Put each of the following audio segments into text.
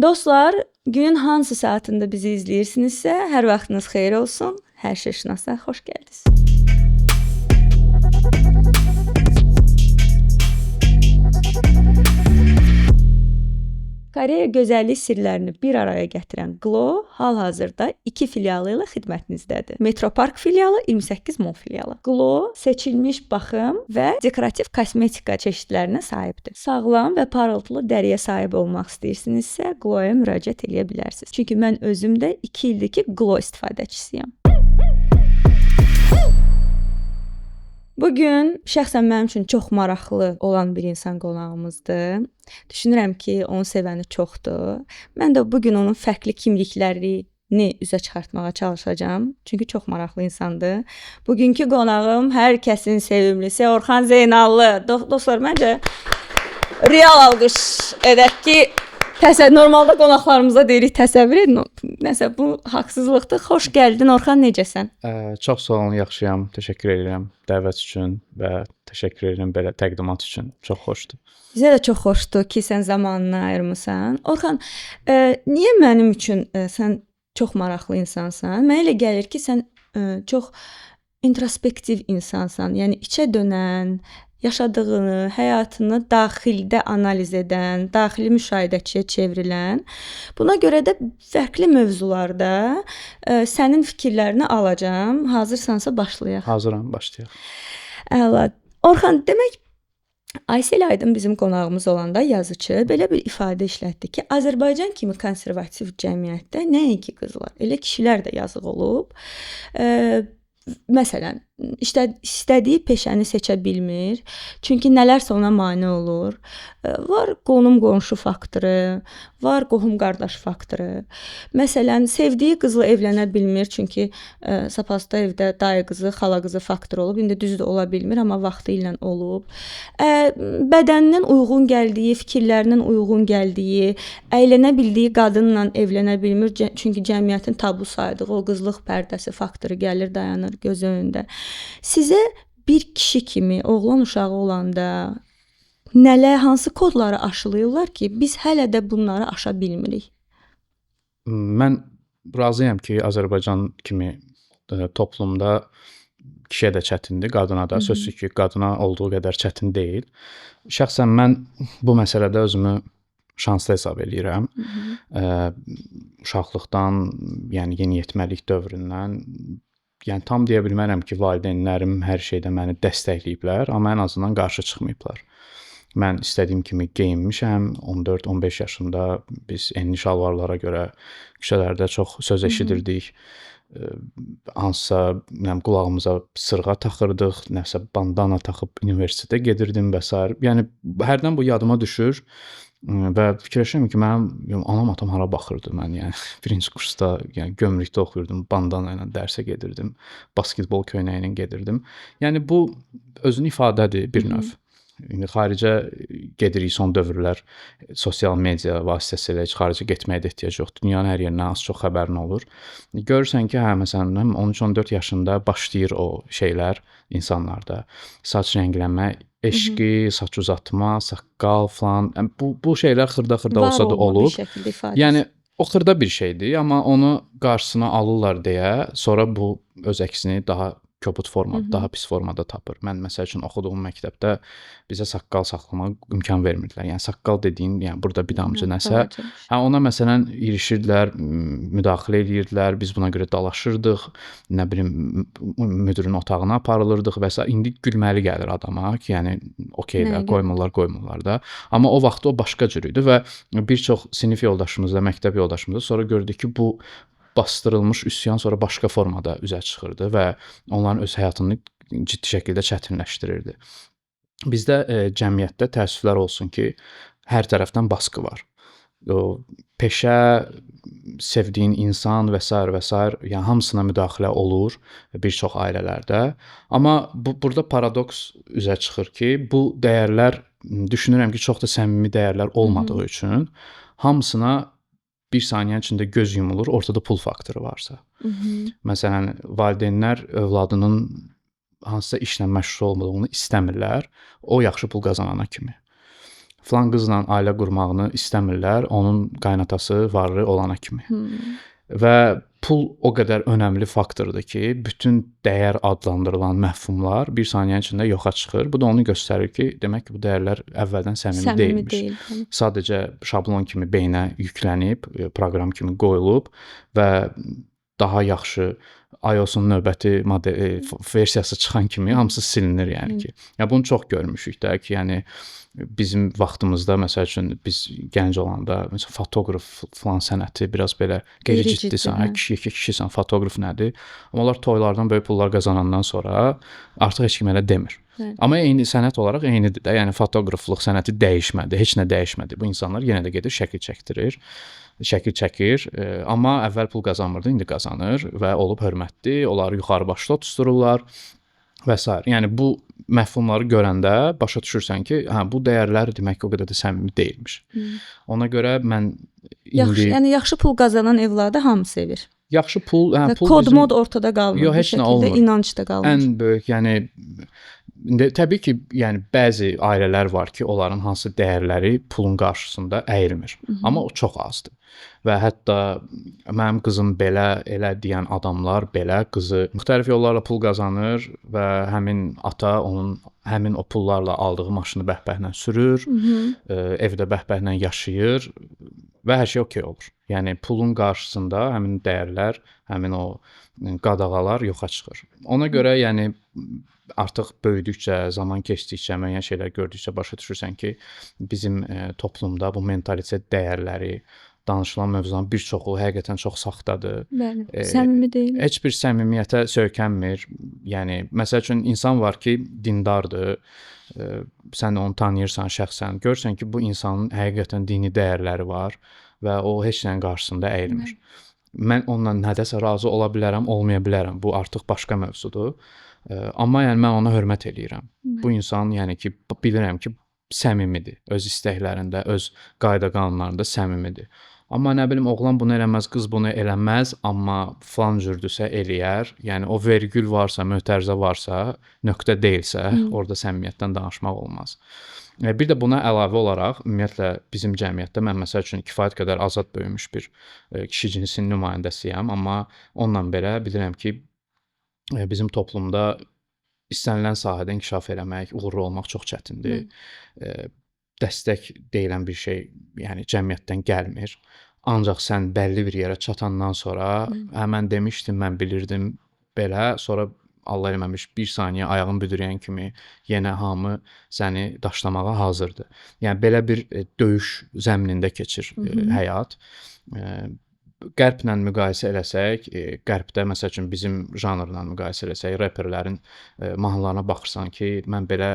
Dostlar, günün hansı saatində bizi izləyirsinizsə, hər vaxtınız xeyir olsun. Hər şey şinasa xoş gəldiniz. Koreya gözəllik sirlərini bir araya gətirən Glow hal-hazırda 2 filialı ilə xidmətinizdədir. Metropark filialı, 28 Mall filialı. Glow seçilmiş baxım və dekorativ kosmetika çeşidlərinə sahibdir. Sağlam və parıltılı dəriyə sahib olmaq istəyirsinizsə, Glow'a müraciət edə bilərsiniz. Çünki mən özüm də 2 ildir ki, Glow istifadəçisiyəm. Bugün şəxsən mənim üçün çox maraqlı olan bir insan qonağımızdır. Düşünürəm ki, onu sevəni çoxdur. Mən də bugün onun fərqli kimliklərini üzə çıxartmağa çalışacağam. Çünki çox maraqlı insandır. Bugünkü qonağım hər kəsin sevimlisi Orxan Zeynallı. Dostlar, məncə real alqış edək ki, normalda qonaqlarımıza deyirik təsəvvür edin. Nəsə bu haqsızlıqdır. Xoş gəldin Orxan, necəsən? Çox sağ olun, yaxşıyam. Təşəkkür edirəm dəvət üçün və təşəkkür edirəm belə təqdimat üçün. Çox xoşdur. Bizə də çox xoşdur ki, sən zamanını ayırmısan. Orxan, niyə mənim üçün sən çox maraqlı insansan? Mənə elə gəlir ki, sən çox introspektiv insansan. Yəni içə dönən, yaşadığını, həyatını daxildə analiz edən, daxili müşahidəçiyə çevrilən. Buna görə də fərqli mövzularda sənin fikirlərini alacağam. Hazırsansa başlayaq. Hazıram, başlayaq. Əla. Orxan, demək Aysel Aydın bizim qonağımız olanda yazıcı belə bir ifadə işlətdi ki, Azərbaycan kimi konservativ cəmiyyətdə nəinki qızlar, elə kişilər də yazıq olub. Məsələn, istədiyi peşəni seçə bilmir. Çünki nələrsə ona mane olur. Var qonum-qonşu faktoru, var qohum-qardaş faktoru. Məsələn, sevdiyi qızla evlənə bilmir. Çünki sapazda evdə dayı qızı, xala qızı faktoru olub. İndi düzdür ola bilmir, amma vaxtı ilə olub. Bədəninin uyğun gəldiyi, fikirlərinin uyğun gəldiyi, əylənə bildiyi qadınla evlənə bilmir. Çünki cəmiyyətin tabu saydığı o qızlıq pərdəsi faktoru gəlir, dayanır göz önündə. Sizə bir kişi kimi oğlan uşağı olanda hansı kodları aşılayırlar ki, biz hələ də bunları aşa bilmirik? Mən razıyam ki, Azərbaycan kimi toplumda kişiyə də çətindir, qadına da. Sözsüz ki, qadına olduğu qədər çətin deyil. Şəxsən mən bu məsələdə özümü şanslı hesab edirəm. Uşaqlıqdan, yəni yeniyetməlik dövründən tam deyə bilmərəm ki, valideynlərim hər şeydə məni dəstəkləyiblər, amma ən azından qarşı çıxmayıblar. Mən istədiyim kimi geyinmişəm. 14-15 yaşında biz enli şalvarlara görə küçələrdə çox söz eşidirdik. Hansısa qulağımıza sırğa taxırdıq, nəsə bandana taxıb universitetə gedirdim və s. Yəni hərdən bu yadıma düşür. Və fikirləşirəm ki, mənim anam atam hara baxırdı. Mən birinci kursda gömrükdə oxuyurdum, bandana ilə dərsə gedirdim, basketbol köynəyi ilə gedirdim. Yəni bu özünü ifadədir bir növ. İndi xaricə gedirik son dövrlər, sosial media vasitəsilə heç xaricə getməyə də ehtiyac yoxdur. Dünyanın hər yerindən az çox xəbərin olur. Görürsən ki, məsələn 13-14 yaşında başlayır o şeylər insanlarda. Saç rənglənmə, eşqi, saç uzatma, saqqal falan. Bu şeylər xırda-xırda olsa da olur. Yəni o xırda bir şeydir, amma onu qarşısına alırlar deyə sonra bu öz əksini daha kobud formada, daha pis formada tapır. Mən məsəl üçün oxuduğum məktəbdə bizə saqqal saxlamağa imkan vermirdilər. Yəni saqqal dediyin, burada bir damcı nəsə. Ona məsələn irişirdilər, müdaxilə edirdilər, biz buna görə dalaşırdıq, nə bilim müdirin otağına aparılırdıq və s. İndi gülməli gəlir adama ki, yəni okeylər, qoymurlar da. Amma o vaxt o başqa cür idi və bir çox sinif yoldaşımızla, məktəb yoldaşımızla sonra gördük ki, bu bastırılmış üsyan sonra başqa formada üzə çıxırdı və onların öz həyatını ciddi şəkildə çətinləşdirirdi. Bizdə cəmiyyətdə təəssüflər olsun ki, hər tərəfdən baskı var. Peşə, sevdiyin insan və s. yəni hamısına müdaxilə olur bir çox ailələrdə. Amma burada paradoks üzə çıxır ki, bu dəyərlər, düşünürəm ki, çox da səmimi dəyərlər olmadığı üçün hamısına bir saniyə içində göz yumulur, ortada pul faktoru varsa. Məsələn, valideynlər övladının hansısa işlə məşğul olmadığını istəmirlər, o yaxşı pul qazanana kimi. Falan qızla ailə qurmağını istəmirlər, onun qaynatası varlı olana kimi. Və pul o qədər önəmli faktordur ki, bütün dəyər adlandırılan məfhumlar bir saniyənin içində yoxa çıxır. Bu da onu göstərir ki, demək ki, bu dəyərlər əvvəldən səmimi deyilmiş. deyil. Sadəcə şablon kimi beynə yüklənib, proqram kimi qoyulub və daha yaxşı iOS-un növbəti versiyası çıxan kimi hamısı silinir yəni ki. Ya bunu çox görmüşük də ki, yəni bizim vaxtımızda məsəl üçün biz gənc olanda məsələn fotoqraf falan sənəti biraz belə qeyri-ciddisən, kişisən, fotoqraf nədir? Amma onlar toylardan böyük pullar qazanandan sonra artıq heç kim elə demir. Amma eyni sənət olaraq eynidir də. Yəni fotoqraflıq sənəti dəyişmədi, heç nə dəyişmədi. Bu insanlar yenə də gedir şəkil çəkdirir. Şəkil çəkir, amma əvvəl pul qazanmırdı, indi qazanır və olub hörmətli, onları yuxarı başda tutururlar və s. Yəni bu məfhumları görəndə başa düşürsən ki, hə bu dəyərlər demək ki, o qədər də səmimi deyilmiş. Ona görə mən indi yaxşı pul qazanan evladı hamı sevir. Yaxşı pul, pul kod mod ortada qalmır. Yox, heç nə olmur. İnanc da qalmır. Ən böyük, yəni təbii ki, yəni bəzi ailələr var ki, onların hansı dəyərləri pulun qarşısında əyilmir. Amma o çox azdır. Və hətta mənim qızım belə, elə deyən adamlar belə qızı müxtəlif yollarla pul qazanır və həmin ata onun həmin o pullarla aldığı maşını bəhbəhlə sürür, evdə bəhbəhlə yaşayır və hər şey okey olur. Yəni pulun qarşısında həmin dəyərlər, həmin o qadağalar yoxa çıxır. Ona görə yəni artıq böyüdükcə, zaman keçdikcə, müəyyən şeylər gördükcə başa düşürsən ki, bizim toplumda bu mentalitet dəyərləri, danışılan mövzuların bir çoxu həqiqətən çox saxtadır. Bəli, səmimi deyil. Heç bir səmimiyyətə söykənmir. Yəni məsəl üçün insan var ki, dindardır. Sən onu tanıyırsan şəxsən, görürsən ki, bu insanın həqiqətən dini dəyərləri var və o heç nəyin qarşısında əyilmir. Mən onunla nədəsə razı ola bilərəm, olmaya bilərəm. Bu artıq başqa mövzudur. Amma yəni mən ona hörmət eləyirəm. Bu insan yəni ki, bilirəm ki, səmimidir. Öz istəklərində, öz qayda-qanunlarında səmimidir. Amma nə bilim oğlan bunu eləməz, qız bunu eləməz, amma falan cürdüsə eləyər. Yəni o vergül varsa, mötərizə varsa, nöqtə deyilsə, orada səmimiyyətdən danışmaq olmaz. Bir də buna əlavə olaraq, ümumiyyətlə bizim cəmiyyətdə mən məsəl üçün kifayət qədər azad böyümüş bir kişi cinsinin nümayəndəsiyəm, amma onunla belə bilirəm ki, bizim toplumda istənilən sahədə inkişaf eləmək, uğurlu olmaq çox çətindir. Dəstək deyilən bir şey, yəni cəmiyyətdən gəlmir. Ancaq sən bəlli bir yerə çatandan sonra, mən demişdim, mən bilirdim belə, sonra Allah eləməmiş bir saniyə ayağın büdrəyən kimi yenə hamı səni daşlamağa hazırdır. Yəni belə bir döyüş zəminində keçir həyat. Qərblə müqayisə eləsək, qərbdə məsəl üçün bizim janrla müqayisə eləsək, reperlərin mahnılarına baxırsan ki, mən belə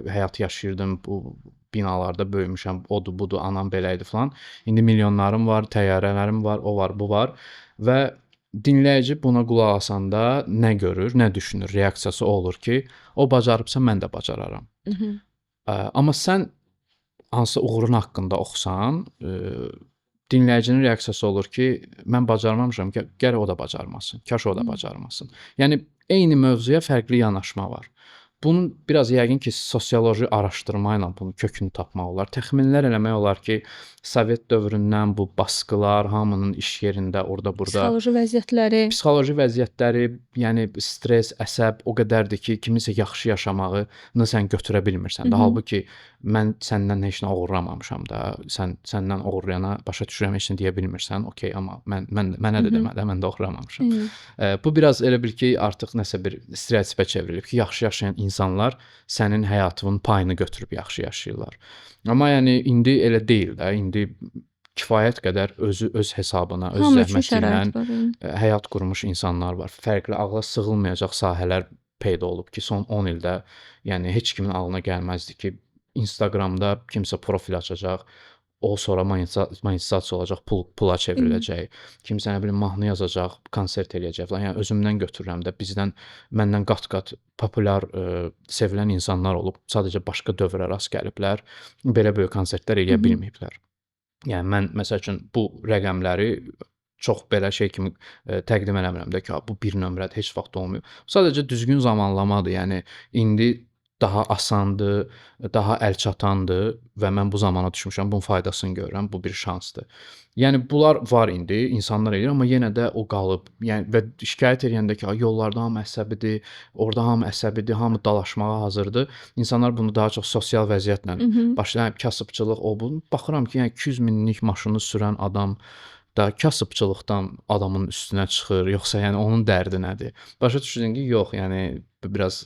həyat yaşayırdım, bu binalarda böyümüşəm, odur, budur, anam belə idi falan. İndi milyonlarım var, təyyarələrim var, o var, bu var və dinləyici buna qulaq asanda nə görür, nə düşünür, reaksiyası olur ki, o bacarıbsa mən də bacararam. Amma sən hansı uğurun haqqında oxusan, dinləyicinin reaksiyası olur ki, mən bacarmamışam, gərək o da bacarmasın, kaş o da bacarmasın. Yəni eyni mövzuya fərqli yanaşma var. Bunun biraz yəqin ki, sosioloji araşdırma ilə bunun kökünü tapmaq olar. Təxminlər eləmək olar ki, Sovet dövründən bu baskılar, hamının iş yerində, orada burada psixoloji vəziyyətləri, yəni stres, əsəb o qədərdir ki, kiminsə yaxşı yaşamağını sən götürə bilmirsən. Halbuki mən səndən heç nə oğurlamamışam da, səndən oğurlayana başa düşürəm, heç nə deyə bilmirsən. Okay, amma mənə də demə də, mən də oğurlamamışam. Bu biraz elə bil ki, artıq nəsə bir stereotipə çevrilib ki, yaxşı yaşayan insanlar sənin həyatının payını götürüb yaxşı yaşayırlar. Amma yəni indi elə deyil də. İndi kifayət qədər öz hesabına, öz zəhməti ilə həyat qurmuş insanlar var. Fərqli ağla sığılmayacaq sahələr peyda olub ki, son 10 ildə yəni heç kimin ağlına gəlməzdi ki, Instagramda kimsə profil açacaq, o sonra monetizasiya olacaq, pula çevriləcək. Kimsə nə bilim mahnı yazacaq, konsert eləyəcək falan. Yəni özümdən götürürəm də, məndən qat-qat populyar, sevilən insanlar olub, sadəcə başqa dövrə rast gəliblər, belə böyük konsertlər eləyə bilməyiblər. Yəni mən məsəl üçün bu rəqəmləri çox belə şey kimi təqdim eləmirəm də ki, bu bir nömrədir, heç vaxt olmayıb. Sadəcə düzgün zamanlamadır. Yəni indi daha asandır, daha əlçatandır və mən bu zamana düşmüşəm, bunun faydasını görürəm, bu bir şansdır. Yəni bunlar var indi, insanlar eləyir, amma yenə də o qalıb. Yəni və şikayət edəndə ki, yollarda hamı əsəbidir, orada hamı əsəbidir, hamı dalaşmağa hazırdır. İnsanlar bunu daha çox sosial vəziyyətlə başlayır, kasıbçılıq o bu. Baxıram ki, yəni 200 minlik maşını sürən adam da kasıbçılıqdan adamın üstünə çıxır, yoxsa yəni onun dərdi nədir? Başa düşürsən ki, yox, yəni bu biraz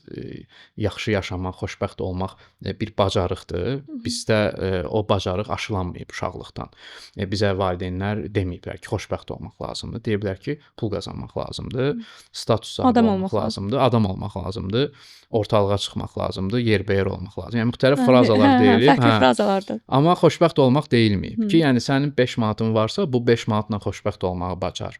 yaxşı yaşamaq, xoşbəxt olmaq bir bacarıqdır. Bizdə o bacarıq aşılanmayıb uşaqlıqdan. Bizə valideynlər deməyiblər ki, xoşbəxt olmaq lazımdır. Deyiblər ki, pul qazanmaq lazımdır, status sahibi Adam olmaq olmaq lazımdır, adam olmaq lazımdır, ortalığa çıxmaq lazımdır, yerbəyər olmaq lazımdır. Yəni müxtəlif frazalar deyilib. Fərqli frazalardır. Amma xoşbəxt olmaq deyilməyib ki, yəni sənin 5 manatın varsa, bu 5 manatla xoşbəxt olmağı bacar.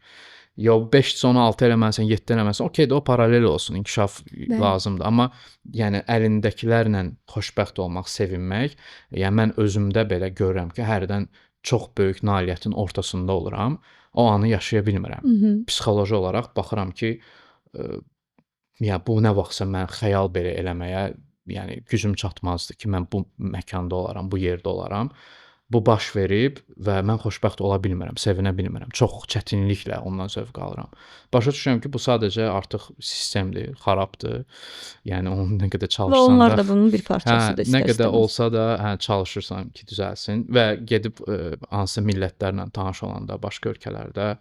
Ya 5-dirsə onu 6 eləməlisən, 7 eləməlisən, okey də o paralel olsun, inkişaf lazımdır. Amma yəni əlindəkilərlə xoşbəxt olmaq, sevinmək, yəni mən özümdə belə görürəm ki, hərdən çox böyük nailiyyətin ortasında oluram, o anı yaşaya bilmirəm. Psixoloji olaraq baxıram ki, ya bu nə vaxtsa mən xəyal belə eləməyə, yəni gücüm çatmazdı ki, mən bu məkanda olaram, bu yerdə olaram. Bu baş verib və mən xoşbəxt ola bilmirəm, sevinə bilmirəm. Çox çətinliklə ondan zövq alıram. Başa düşürəm ki, bu sadəcə artıq sistemdir, xarabdır. Yəni onu nə qədər Və çalışsan onlar da, da bunun bir parçasıdır. nə qədər olsa da, çalışırsan ki, düzəlsin və gedib hansısa millətlərlə tanış olanda başqa ölkələrdə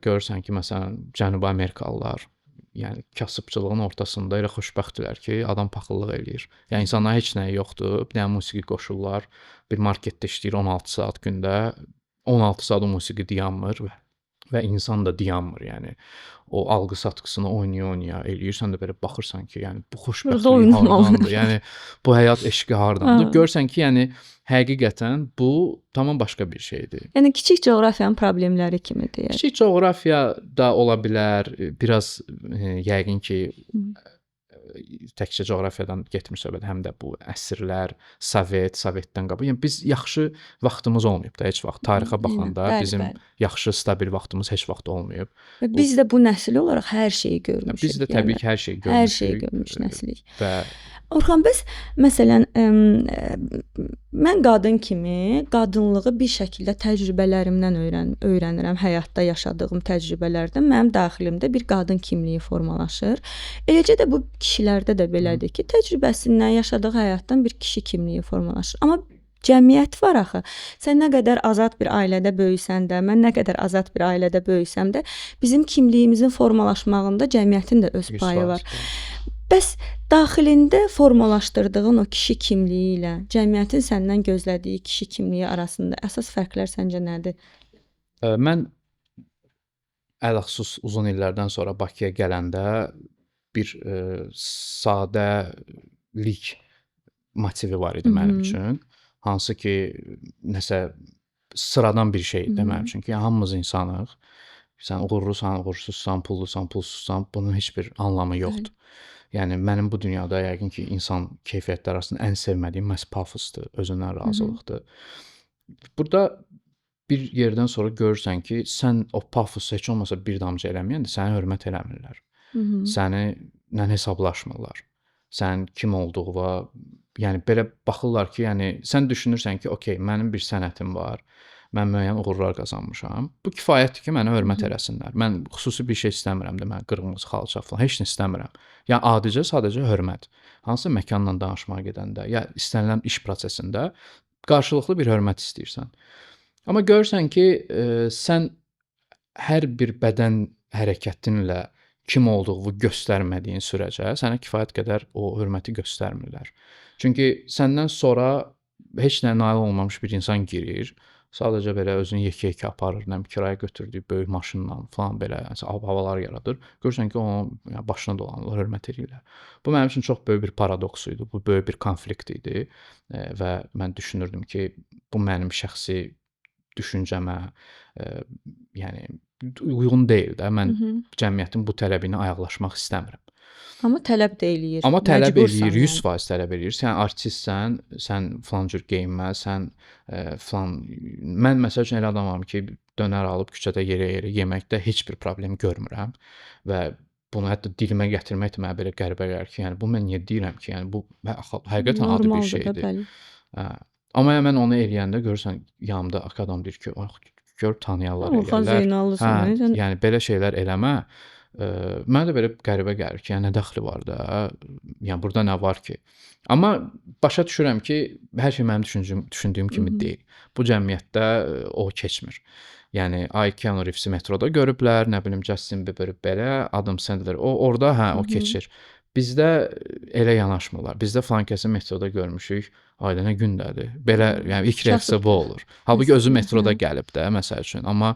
görürsən ki, məsələn, Cənubi Amerikalılar yəni kasıbçılığın ortasında elə xoşbəxtdirlər ki, adam paxıllıq eləyir. Yəni insanlara heç nəyi yoxdur. Bir dənə musiqi qoşurlar. Bir marketdə işləyir 16 saat gündə. 16 saat o musiqi dayanmır və insan da dayanmır, yəni. O alqı-satqısını oynaya-oynaya eləyir. Sən də belə baxırsan ki, yəni bu xoşbəxtlik hardandır? Yəni bu həyat eşqi hardandır? Görsən ki, yəni həqiqətən bu tamam başqa bir şeydir. Yəni kiçik coğrafiyanın problemləri kimidir. Kiçik coğrafiya da ola bilər, biraz yəqin ki təkcə coğrafiyadan getmir söhbət, həm də bu əsrlər, Sovetdən qabaq. Yəni biz yaxşı vaxtımız olmayıb da heç vaxt. Tarixə baxanda bizim yaxşı stabil vaxtımız heç vaxt olmayıb. Və biz də bu nəsil olaraq hər şeyi görmüşük. Biz də təbii ki, hər şeyi görmüşük. Hər şeyi görmüş nəsilik. Və Orxan, bəs məsələn mən qadın kimi qadınlığı bir şəkildə təcrübələrimdən öyrənirəm, həyatda yaşadığım təcrübələrdən mənim daxilimdə bir qadın kimliyi formalaşır. Eləcə də bu kişilərdə də belədir ki, təcrübəsindən, yaşadığı həyatdan bir kişi kimliyi formalaşır. Amma cəmiyyət var axı. Sən nə qədər azad bir ailədə böyüsən də, mən nə qədər azad bir ailədə böyüsəm də, bizim kimliyimizin formalaşmağında cəmiyyətin də öz payı var. Bəs daxilində formalaşdırdığın o kişi kimliyi ilə cəmiyyətin səndən gözlədiyi kişi kimliyi arasında əsas fərqlər səncə nədir? Mən ələxüsus uzun illərdən sonra Bakıya gələndə bir sadəlik motivi var idi mənim üçün. Hansı ki, nəsə sıradan bir şeydir mənim üçün ki, hamımız insanıq. Sən uğurlusan, uğursuzsan, pullusan, pulsuzsan, bunun heç bir anlamı yoxdur. Yəni mənim bu dünyada yəqin ki, insan keyfiyyətləri arasında ən sevmədiyim məhz pafosdur, özündən razılıqdır. Burada bir yerdən sonra görürsən ki, sən o pafosu heç olmasa bir damcı eləməyəndə səni hörmət eləmirlər. Səninlə hesablaşmırlar. Sən kim olduğuna, yəni belə baxırlar ki, yəni sən düşünürsən ki, okey, mənim bir sənətim var. Mən müəyyən uğurlar qazanmışam. Bu kifayətdir ki, mənə hörmət eləsinlər. Mən xüsusi bir şey istəmirəm də, mən qırmızı xalça falan heç nə istəmirəm. Yəni adicə sadəcə hörmət. Hansısa məkanla danışmağa gedəndə, ya istənilən iş prosesində qarşılıqlı bir hörmət istəyirsən. Amma görürsən ki, sən hər bir bədən hərəkətinlə kim olduğunu göstərmədiyin sürəcə sənə kifayət qədər o hörməti göstərmirlər. Çünki səndən sonra heç nəyə nail olmamış bir insan girir. Sadəcə belə özünü yekə-yekə aparır, kirayə götürdüyü böyük maşınla falan belə havalar yaradır. Görürsən ki, onun başına dolanırlar, hörmət edirlər. Bu mənim üçün çox böyük bir paradoks idi, bu böyük bir konflikt idi və mən düşünürdüm ki, bu mənim şəxsi düşüncəmə, yəni uyğun deyil də. Mən cəmiyyətin bu tələbinə ayaqlaşmaq istəmirəm. Amma tələb də eləyir. Amma tələb eləyir, 100% tələb eləyir. Sən artistsən, sən falan cür geyinmə, sən falan. Mən məsəl üçün elə adamam ki, dönər alıb küçədə yerə-yerə yeməkdə heç bir problem görmürəm və bunu hətta dilimə gətirmək də mənə belə qəribə gəlir ki, yəni bu mən niyə deyirəm ki, yəni bu həqiqətən adi bir Normaldır da, şeydir. bəli. Hə. Amma yəni mən onu eləyəndə görürsən yanımda adam deyir ki, "Ax, gör tanıyanlar Orxan eləyirlər." Hə, Zeynallısan, sən yəni belə şeylər eləmə. Mənə də belə qəribə gəlir ki, yəni nə dəxli var da? Yəni burada nə var ki? Amma başa düşürəm ki, hər şey mənim düşündüyüm kimi deyil. Bu cəmiyyətdə o keçmir. Yəni Keanu Reeves-i metroda görüblər, nə bilim Justin Bieber belə, Adam Sandler o orada hə o keçir. Bizdə elə yanaşmırlar. Bizdə falan kəsi metroda görmüşük. Ayda nə gündədir. Belə yəni ilk reaksiya bu olur. Halbuki özü metroda gəlib də məsəl üçün. Amma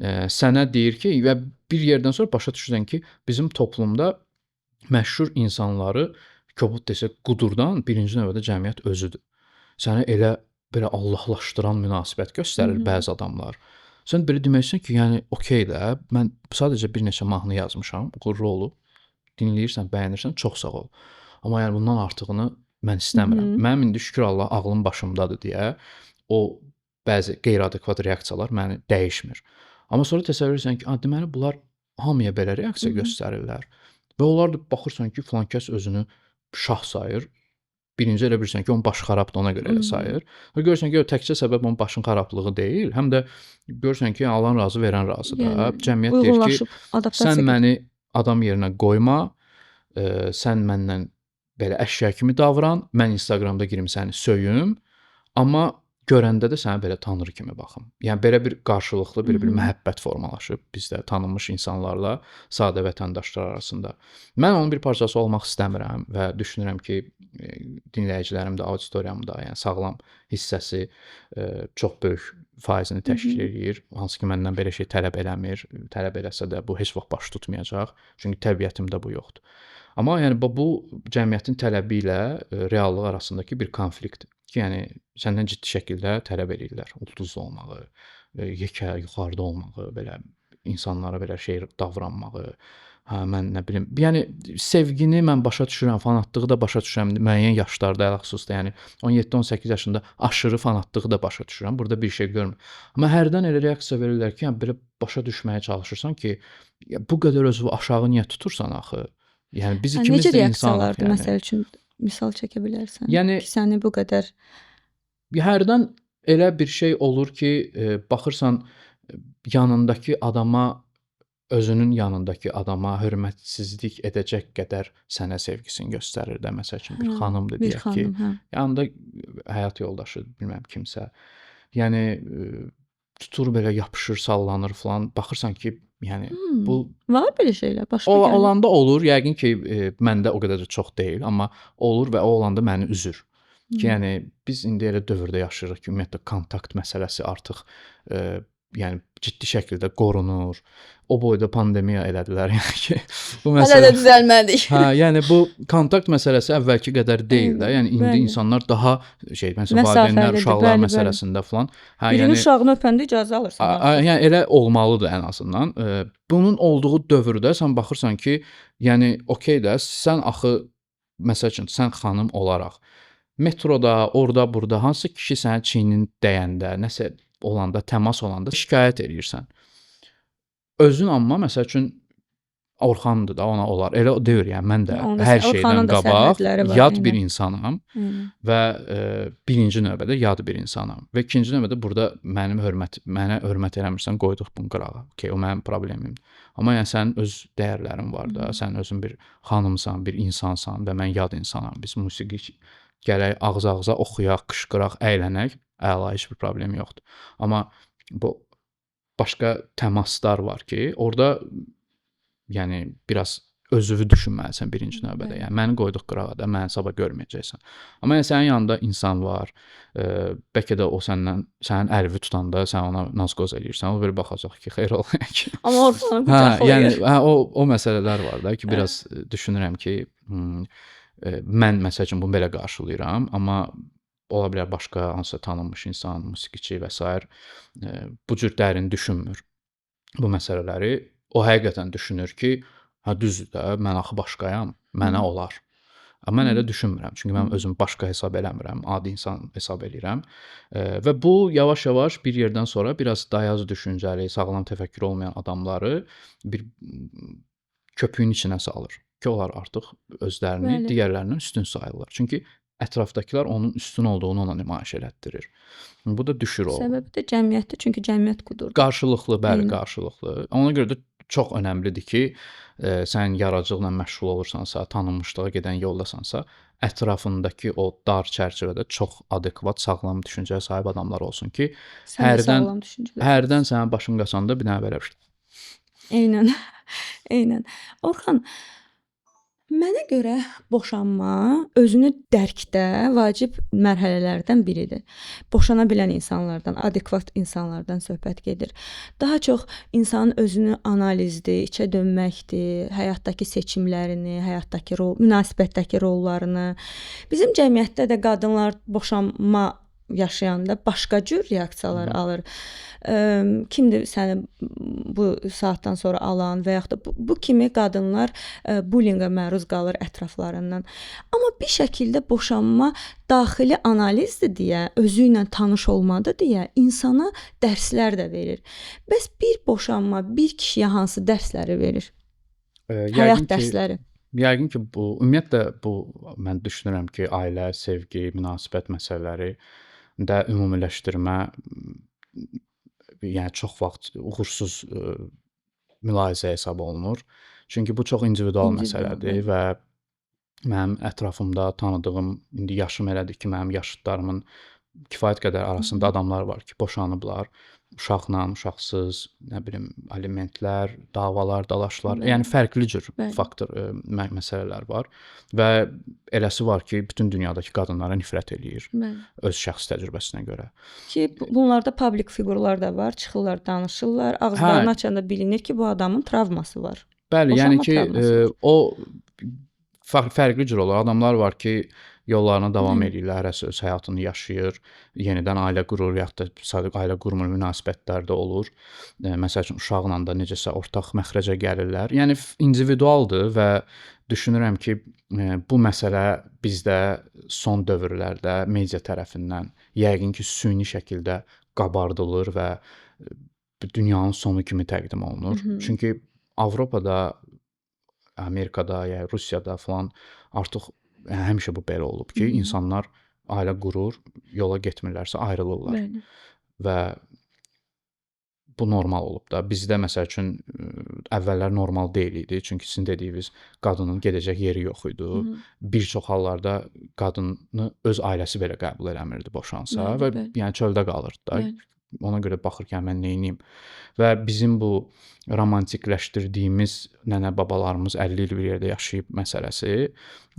sənə deyir ki, və bir yerdən sonra başa düşürsən ki, bizim toplumda məşhur insanları kobud desək qudurdan birinci növbədə cəmiyyət özüdür. Sənə elə belə allahlaşdıran münasibət göstərir bəzi adamlar. Sən belə deməksən ki, yəni okey də, mən sadəcə bir neçə mahnı yazmışam, uğurlu olub. Dinləyirsən, bəyənirsən, çox sağ ol. Amma yəni bundan artığını mən istəmirəm. Mənim indi şükür Allah ağlım başımdadır deyə o bəzi qeyri-adekvat reaksiyalar məni dəyişmir. Amma sonra təsəvvür edirsən ki, deməli bunlar hamıya belə reaksiya göstərirlər. Və onlar da baxırsan ki, filan kəs özünü şah sayır. Birinci elə bilirsən ki, onun başı xarabdır, ona görə elə sayır. Və görürsən ki, o təkcə səbəb onun başının xarablığı deyil, həm də görürsən ki, alan razı, verən razı da. yəni Cəmiyyət deyir ki, uyğunlaşıb adaptasiya sən məni adam yerinə qoyma, sən məndən belə əşya kimi davran, mən Instagramda girim səni söyüm, amma görəndə də sənə belə tanrı kimi baxım. Yəni belə bir qarşılıqlı bir məhəbbət formalaşıb bizdə tanınmış insanlarla sadə vətəndaşlar arasında. Mən onun bir parçası olmaq istəmirəm və düşünürəm ki, dinləyicilərim də, auditoriyam da, yəni sağlam hissəsi çox böyük faizini təşkil edir. Hansı ki, məndən belə şey tələb eləmir. Tələb eləsə də bu heç vaxt baş tutmayacaq. Çünki təbiətimdə bu yoxdur. Amma yəni bu cəmiyyətin tələbi ilə reallıq arasındakı bir konfliktdir. Ki, yəni səndən ciddi şəkildə tələb eləyirlər. Ulduzlu olmağı, yekə, yuxarıda olmağı, belə insanlara belə şey davranmağı. Hə, mən nə bilim, yəni sevgini mən başa düşürəm, fanatlığı da başa düşürəm. Müəyyən yaşlarda əlxüsusda, yəni 17-18 yaşında aşırı fanatlığı da başa düşürəm. Burada bir şey görmürəm. Amma hərdən elə reaksiya verirlər ki, yəni belə başa düşməyə çalışırsan ki, ya bu qədər özünü aşağı niyə tutursan axı? Yəni biz ikimiz necə də insanıq reaksiyalardır yəni. məsəl üçün misal çəkə bilərsən? Yəni ki, səni bu qədər hərdən elə bir şey olur ki, baxırsan yanındakı adama özünün yanındakı adama hörmətsizlik edəcək qədər sənə sevgisini göstərir də. Məsəl üçün bir xanımdır bir deyək ki, xanım, hə. yanında həyat yoldaşı, bilməm kimsə. Yəni tutur belə yapışır, sallanır filan. Baxırsan ki, yəni bu Var belə şeylər, başına gəlir. olanda olur. Yəqin ki, məndə o qədər də çox deyil, amma olur və o olanda məni üzür. Ki, yəni biz indi elə dövrdə yaşayırıq ki, ümumiyyətlə kontakt məsələsi artıq yəni ciddi şəkildə qorunur. O boyda pandemiya elədilər yəni ki, bu Hələ məsələ də düzəlmədik. Hə, yəni bu kontakt məsələsi əvvəlki qədər deyil də. Yəni indi bəli. insanlar daha şey, məsələn, Məsafəlidir, valideynlər, uşaqlar bəli, bəli. məsələsində filan. Hə, Birinin yəni uşağını öpəndə icazə alırsan. yəni elə olmalıdır ən azından. Bunun olduğu dövrdə sən baxırsan ki, yəni okey də sən axı məsəl üçün sən xanım olaraq metroda, orada, burada hansı kişi sənə çiynin dəyəndə, nəsə olanda, təmas olanda şikayət eləyirsən. Özün amma məsəl üçün Orxandır da, ona olar. Elə deyir, yəni mən də Onda hər Orxanın şeydən da qabaq sərhədləri var, yad eynən. bir insanam və birinci növbədə yad bir insanam. Və ikinci növbədə burada mənə hörmət eləmirsən, qoyduq bunu qırağa. Okay, o mənim problemimdir. Amma yəni sənin öz dəyərlərin var da, sən özün bir xanımsan, bir insansan və mən yad insanam. Biz musiqi gərək ağız-ağıza oxuyaq, qışqıraq, əylənək, əla, heç bir problem yoxdur. Amma bu başqa təmaslar var ki, orada yəni biraz özünü düşünməlisən birinci növbədə. Yəni məni qoyduq qırağa da, məni sabah görməyəcəksən. Amma yəni sənin yanında insan var. Bəlkə də o sənin əlini tutanda sən ona nazqoz eləyirsən. O belə baxacaq ki, xeyr olmayacaq ki. Amma Orxanı qucaqlayır. Yəni o məsələlər var da ki, biraz düşünürəm ki, mən məsəl üçün bunu belə qarşılayıram, amma ola bilər başqa hansısa tanınmış insan, musiqiçi və s. Bu cür dərin düşünmür bu məsələləri. O həqiqətən düşünür ki, hə düzdür də, mən axı başqayam, mənə olar. Amma mən elə düşünmürəm, çünki mən özümü başqa hesab eləmirəm, adi insan hesab eləyirəm. Və bu yavaş-yavaş bir yerdən sonra biraz dayaz düşüncəli, sağlam təfəkkür olmayan adamları bir köpüyün içinə salır ki, onlar artıq özlərini Bəli. digərlərindən üstün sayırlar. Çünki ətrafdakılar onun üstün olduğunu ona nümayiş elətdirir. Bu da düşür o. Səbəbi də cəmiyyətdir, çünki cəmiyyət qudurdu. Qarşılıqlı, bəli, Eynən. qarşılıqlı. Ona görə də çox önəmlidir ki, sən yaradıcılıqla məşğul olursansa, tanınmışlığa gedən yoldasansa, ətrafındakı o dar çərçivədə çox adekvat, sağlam düşüncəyə sahib adamlar olsun ki, Sən də sağlam düşüncələr. hərdən sənin başın qaçanda bir dənə belə bir Eynən. Eynən. Orxan, mənə görə boşanma özünü dərkdə vacib mərhələlərdən biridir. Boşana bilən insanlardan, adekvat insanlardan söhbət gedir. Daha çox insanın özünü analizdir, içə dönməkdir, həyatdakı seçimlərini, həyatdakı münasibətdəki rollarını. Bizim cəmiyyətdə də qadınlar boşanma yaşayanda başqa cür reaksiyalar alır. Kimdir səni bu saatdan sonra alan və yaxud da bu kimi qadınlar bullyinqə məruz qalır ətraflarından. Amma bir şəkildə boşanma daxili analizdir deyə, özü ilə tanış olmadı deyə insana dərslər də verir. Bəs bir boşanma bir kişiyə hansı dərsləri verir? Həyat dərsləri. Yəqin ki, bu ümumiyyətlə bu mən düşünürəm ki, ailə, sevgi, münasibət məsələləri də ümumiləşdirmə yəni çox vaxt uğursuz mülahizə hesab olunur. Çünki bu çox individual məsələdir və mənim ətrafımda tanıdığım, indi yaşım elədir ki, mənim yaşıdlarımın kifayət qədər arasında adamlar var ki, boşanıblar. Uşaqla, uşaqsız, nə bilim, alimentlər, davalar, dalaşlar, yəni fərqli cür faktor məsələlər var və eləsi var ki, bütün dünyadakı qadınlara nifrət eləyir öz şəxsi təcrübəsinə görə. Ki bunlarda publik fiqurlar da var, çıxırlar, danışırlar, ağızlarını açanda bilinir ki, bu adamın travması var. Bəli, yəni ki, o fərqli cür olur. Adamlar var ki, yollarına davam edirlər, hərəsi öz həyatını yaşayır, yenidən ailə qurur, yaxud da sadiq ailə qurmur, münasibətlərdə olur. Məsəl üçün, uşaqla da necəsə ortaq məxrəcə gəlirlər. Yəni, individualdır və düşünürəm ki, bu məsələ bizdə son dövrlərdə media tərəfindən yəqin ki, süni şəkildə qabardılır və dünyanın sonu kimi təqdim olunur. Çünki Avropada, Amerikada, ya Rusiyada falan artıq həmişə bu belə olub ki, insanlar ailə qurur, yola getmirlərsə ayrılırlar. Və bu normal olub da. Bizdə məsəl üçün əvvəllər normal deyil idi. Çünki sizin dediyiniz qadının gedəcək yeri yox idi. Bir çox hallarda qadını öz ailəsi belə qəbul eləmirdi boşansa və yəni çöldə qalırdı da. Ona görə baxır ki, mən neyniyim? Və bizim bu romantikləşdirdiyimiz nənə-babalarımız 50 il bir yerdə yaşayıb məsələsi,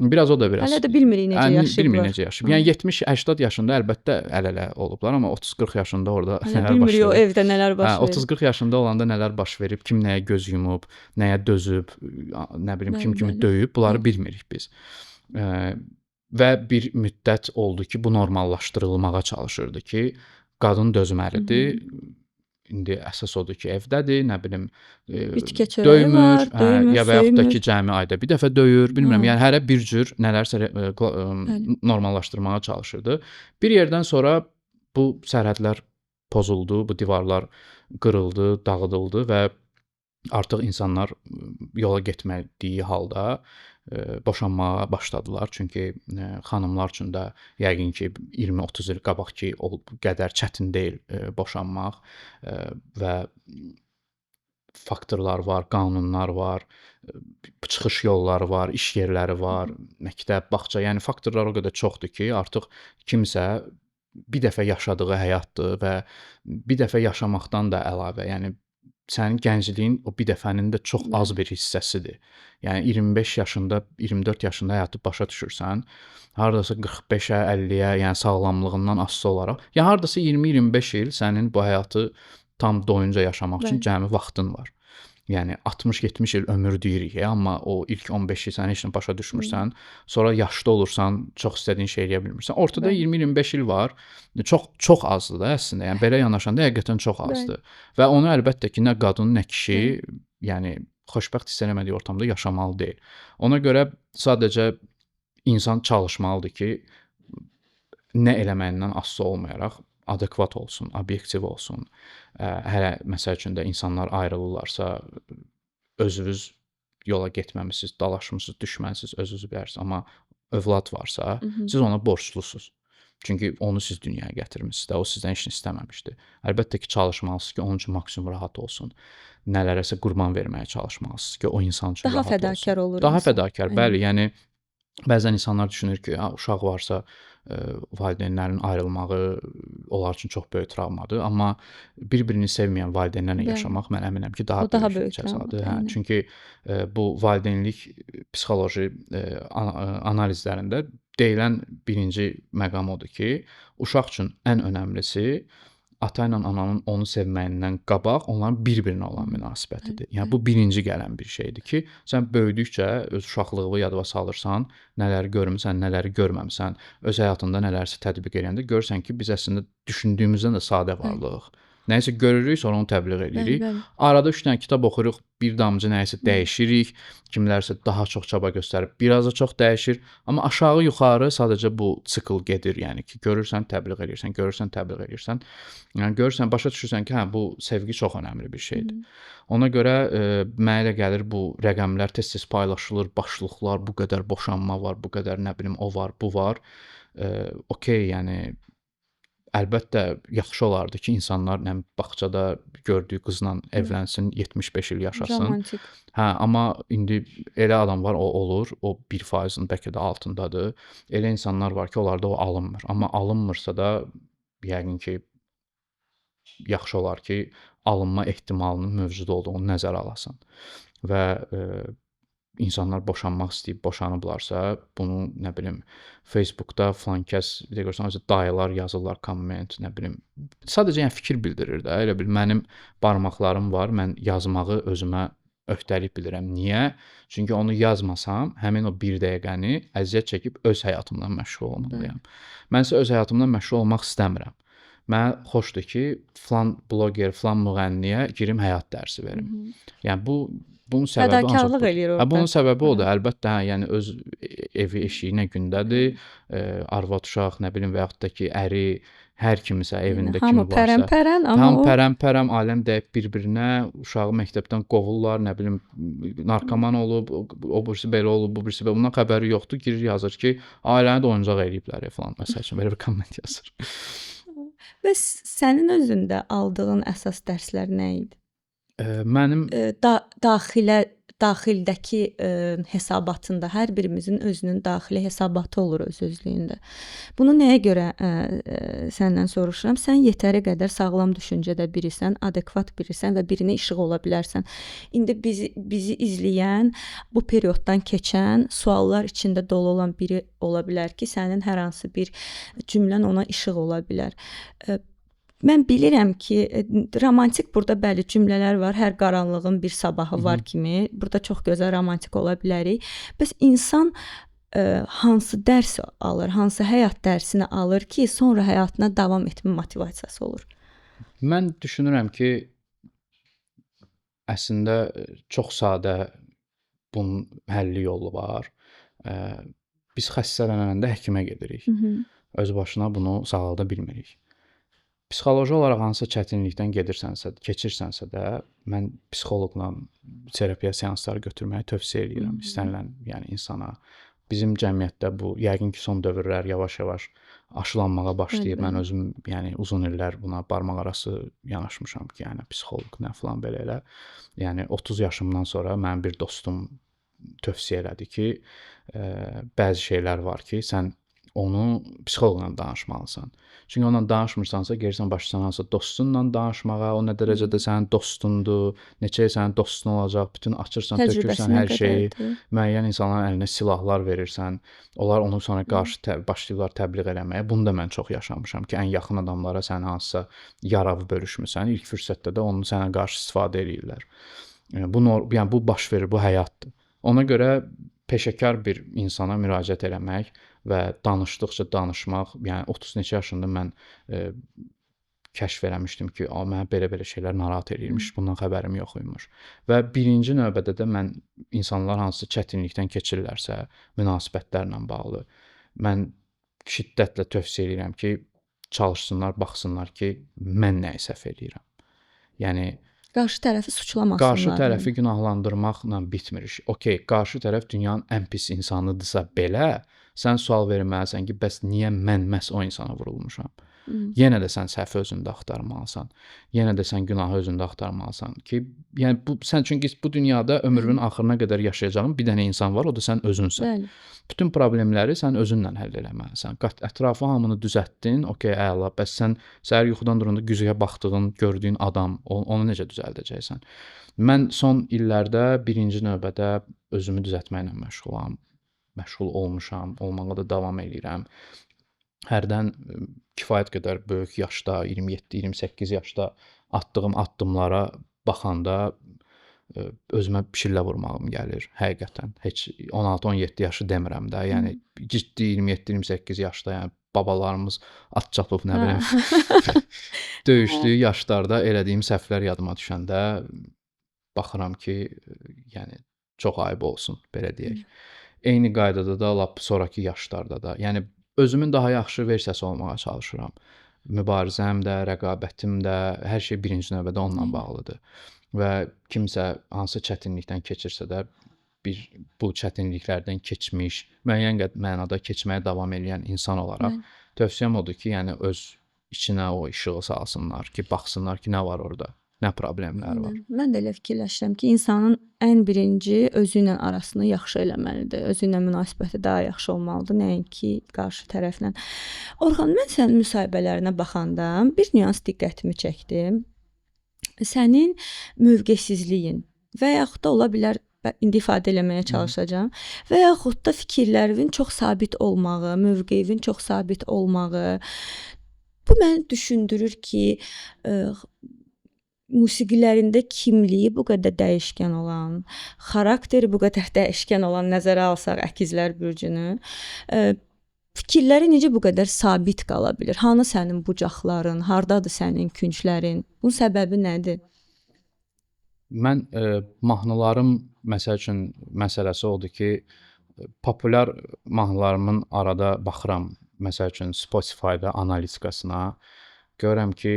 biraz o da biraz... Hələ də bilmirik necə yaşayıblar. Bilmirik necə yaşayıb. Yəni 70-80 yaşında əlbəttə əl-ələ olublar, amma 30-40 yaşında orada nələr baş verib. Bilmirik o evdə nələr baş verib. 30-40 yaşında olanda nələr baş verib, kim nəyə göz yumub, nəyə dözüb, nə bilim, kim kimi döyüb, bunları bilmirik biz. Və bir müddət oldu ki, bu normallaşdırılmağa çalışırdı ki, qadın dözməlidir. İndi əsas odur ki, evdədir, nə bilim, döymür, ya və yaxud da ki, cəmi ayda bir dəfə döyür, bilmirəm, yəni hərə bir cür nələrsə normallaşdırmağa çalışırdı. Bir yerdən sonra bu sərhədlər pozuldu, bu divarlar qırıldı, dağıdıldı və artıq insanlar yola getmədiyi halda boşanmağa başladılar. Çünki xanımlar üçün də yəqin ki 20-30 il qabaqki o qədər çətin deyil boşanmaq və faktorlar var, qanunlar var, çıxış yolları var, iş yerləri var, məktəb, bağça, yəni faktorlar o qədər çoxdur ki, artıq kimsə bir dəfə yaşadığı həyatdır və bir dəfə yaşamaqdan da əlavə, yəni sənin gəncliyin o bir dəfənin də çox az bir hissəsidir. Yəni 25 yaşında, 24 yaşında həyatı başa düşürsən, hardasa 45-ə, 50-yə, yəni sağlamlığından asılı olaraq, yəni hardasa 20-25 il sənin bu həyatı tam doyunca yaşamaq üçün cəmi vaxtın var. Yəni 60-70 il ömür deyirik, amma o ilk 15 il sən heç nə başa düşmürsən, sonra yaşlı olursan, çox istədiyin şey eləyə bilmirsən. Ortada 20-25 il var. Çox azdır da əslində. Yəni belə yanaşanda həqiqətən çox azdır. Və onu əlbəttə ki, nə qadın, nə kişi, yəni xoşbəxt hiss eləmədiyi ortamda yaşamalı deyil. Ona görə sadəcə insan çalışmalıdır ki, nə eləməyindən asılı olmayaraq adekvat olsun, obyektiv olsun. Hələ məsəl üçün də insanlar ayrılırlarsa özünüz yola getməmisiniz, dalaşmısınız, düşməmisiniz, özünüzü bilərsiniz. Amma övlad varsa, Hı -hı. siz ona borclusunuz. Çünki onu siz dünyaya gətirmisiniz də, o sizdən heç nə istəməmişdi. Əlbəttə ki, çalışmalısınız ki, onun üçün maksimum rahat olsun. Nələrəsə qurban verməyə çalışmalısınız ki, o insan üçün Daha rahat olsun. fədakar olur Daha insan. fədakar, bəli. Yəni bəzən insanlar düşünür ki, uşaq varsa valideynlərin ayrılmağı onlar üçün çox böyük travmadır, amma bir-birini sevməyən valideynlərlə Bəli. yaşamaq mən əminəm ki, daha O daha böyük böyük cəzadır. travmadır, Hə, eynən. çünki bu valideynlik psixoloji analizlərində deyilən birinci məqam odur ki, uşaq üçün ən önəmlisi ata ilə ananın onu sevməyindən qabaq onların bir-birinə olan münasibətidir. Yəni bu birinci gələn bir şeydir ki, sən böyüdükcə öz uşaqlığını yadına salırsan, nələri görmüsən, nələri görməmisən, öz həyatında nələrsə tətbiq edəndə görürsən ki, biz əslində düşündüyümüzdən də sadə varlığıq. Nəyisə görürük, sonra onu təbliğ edirik. Bəli. Arada 3 dənə kitab oxuyuruq, bir damcı nəyisə dəyişirik. Kimlərsə daha çox çaba göstərib, biraz da çox dəyişir. Amma aşağı-yuxarı sadəcə bu sikl gedir. Yəni ki, görürsən, təbliğ edirsən, görürsən, təbliğ edirsən. Yəni görürsən, başa düşürsən ki, hə, bu sevgi çox önəmli bir şeydir. Ona görə mənə elə gəlir bu rəqəmlər tez-tez paylaşılır, başlıqlar, bu qədər boşanma var, bu qədər nə bilim o var, bu var. Okey, yəni əlbəttə yaxşı olardı ki, insanlar nə bağçada gördüyü qızla evlənsin, 75 il yaşasın. Romantik. Hə, amma indi elə adam var, o olur, o 1%-ın bəlkə də altındadır. Elə insanlar var ki, onlarda o alınmır. Amma alınmırsa da yəqin ki, yaxşı olar ki, alınma ehtimalının mövcud olduğunu nəzərə alasan. Və insanlar boşanmaq istəyib boşanıblarsa, bunu nə bilim Facebookda falan kəs, bir də görsən özü dayılar yazırlar komment, nə bilim. Sadəcə yəni fikir bildirir də. Elə bil mənim barmaqlarım var, mən yazmağı özümə öhdəlik bilirəm. Niyə? Çünki onu yazmasam, həmin o 1 dəqiqəni əziyyət çəkib öz həyatımdan məşğul olmalıyam. Mən isə öz həyatımdan məşğul olmaq istəmirəm. Mənə xoşdur ki, falan bloger, falan müğənniyə girim həyat dərsi verim. Yəni bunun səbəbi Fədakarlıq eləyir orada. Bunun səbəbi odur. Əlbəttə, hə, yəni öz evi, eşiyi nə gündədir. Arvad, uşaq, nə bilim və yaxud da ki, əri, hər kimisə evində kim Hamı varsa. pərən-pərən, amma Tam o pərəm-pərəm aləm dəyib bir-birinə, uşağı məktəbdən qovurlar, nə bilim narkoman olub, o birisi belə olub, bu birisi belə. Bundan xəbəri yoxdur. Girir yazır ki, ailəni də oyuncaq eləyiblər falan. Məsələn, belə bir komment yazır. və sənin özündə aldığın əsas dərslər nə idi? Mənim Daxildəki hesabatında hər birimizin özünün daxili hesabatı olur öz-özlüyündə. Bunu nəyə görə səndən soruşuram? Sən yetəri qədər sağlam düşüncədə birisən, adekvat birisən və birinə işıq ola bilərsən. İndi bizi izləyən, bu perioddan keçən, suallar içində dolu olan biri ola bilər ki, sənin hər hansı bir cümlən ona işıq ola bilər. Mən bilirəm ki, romantik burada bəli cümlələr var. Hər qaranlığın bir sabahı var kimi. Burada çox gözəl romantik ola bilərik. Bəs insan hansı dərs alır, hansı həyat dərsini alır ki, sonra həyatına davam etmə motivasiyası olur? Mən düşünürəm ki, əslində çox sadə bunun həlli yolu var. Biz xəstələnəndə həkimə gedirik. Öz başına bunu sağalda bilmirik. Psixoloji olaraq hansısa çətinlikdən keçirsənsə də, mən psixoloqla terapiya seansları götürməyi tövsiyə edirəm istənilən, yəni insana. Bizim cəmiyyətdə bu yəqin ki, son dövrlər yavaş-yavaş aşılanmağa başlayıb. Mən özüm yəni uzun illər buna barmaqarası yanaşmışam ki, yəni psixoloq nə falan belə elə. Yəni 30 yaşımdan sonra mənim bir dostum tövsiyə elədi ki, bəzi şeylər var ki, sən onu psixoloqla danışmalısan. Çünki onunla danışmırsansa, gəlirsən başlasan hansısa dostunla danışmağa, o nə dərəcədə sənin dostundur, neçə il sənin dostun olacaq, bütün açırsan, tökürsən hər şeyi, müəyyən insanların əlinə silahlar verirsən, onlar onu sonra qarşı başlayırlar təbliğ eləməyə. Bunu da mən çox yaşamışam ki, ən yaxın adamlara sən hansısa yaravı bölüşmüsən, ilk fürsətdə də onu sənə qarşı istifadə edirlər. Yəni bu baş verir, bu həyatdır. Ona görə peşəkar bir insana müraciət eləmək və danışdıqca danışmaq, yəni 30 neçə yaşında mən kəşf eləmişdim ki, mənə belə-belə şeylər narahat edirmiş, bundan xəbərim yox imiş. Və birinci növbədə də mən insanlar hansı çətinlikdən keçirlərsə, münasibətlərlə bağlı, mən şiddətlə tövsiyə edirəm ki, çalışsınlar, baxsınlar ki, mən nəyi səhv edirəm. Yəni Qarşı tərəfi suçlamasınlar. Qarşı tərəfi günahlandırmaqla bitmir iş. Okay, qarşı tərəf dünyanın ən pis insanıdırsa belə, sən sual verməlisən ki, bəs niyə mən məhz o insana vurulmuşam? Yenə də sən səhvi özündə axtarmalısan. Yenə də sən günahı özündə axtarmalısan ki, yəni sən çünki bu dünyada ömrünün axırına qədər yaşayacağın bir dənə insan var, o da sən özünsən. Bəli. Bütün problemləri sən özünlə həll etməlisən. Ətrafı hamını düzəltdin, okey, əla. Bəs sən səhər yuxudan duranda güzəyə baxdığın, gördüyün adam, onu necə düzəldəcəksən? Mən son illərdə birinci növbədə özümü düzəltməklə məşğulam. Məşğul olmuşam, olmağa da davam edirəm. Hərdən kifayət qədər böyük yaşda, 27-28 yaşda atdığım addımlara baxanda özümə şillə vurmağım gəlir, həqiqətən. Heç 16-17 yaşı demirəm də. Yəni ciddi 27-28 yaşda, yəni babalarımız at çapıb, nə bilim, döyüşdüyü yaşlarda elədiyim səhvlər yadıma düşəndə baxıram ki, yəni çox ayıb olsun, belə deyək. Eyni qaydada da lap sonrakı yaşlarda da. Yəni özümün daha yaxşı versiyası olmağa çalışıram. Mübarizəm də, rəqabətim də, hər şey birinci növbədə onunla bağlıdır. Və kimsə hansı çətinlikdən keçirsə də bu çətinliklərdən keçmiş, müəyyən mənada keçməyə davam edən insan olaraq tövsiyəm odur ki, yəni öz içinə o işığı salsınlar ki, baxsınlar ki, nə var orada, nə problemlər var. Mən də elə fikirləşirəm ki, insanın ən birinci özü ilə arasını yaxşı eləməlidir. Özü ilə münasibəti daha yaxşı olmalıdır, nəinki qarşı tərəflə. Orxan, mən sənin müsahibələrinə baxanda bir nüans diqqətimi çəkdi. Sənin mövqesizliyin və yaxud da ola bilər, indi ifadə eləməyə çalışacağam, və yaxud da fikirlərinin çox sabit olmağı, mövqeyinin çox sabit olmağı, bu məni düşündürür ki, musiqilərində kimliyi bu qədər dəyişkən olan, xarakteri bu qədər dəyişkən olan, nəzərə alsaq əkizlər bürcünü, fikirləri necə bu qədər sabit qala bilir? Hanı sənin bucaqların, hardadır sənin künclərin? Bunun səbəbi nədir? Mən mahnılarım, məsəl üçün, məsələsi odur ki, populyar mahnılarımın arada baxıram, məsəl üçün Spotify-da analitikasına, görürəm ki,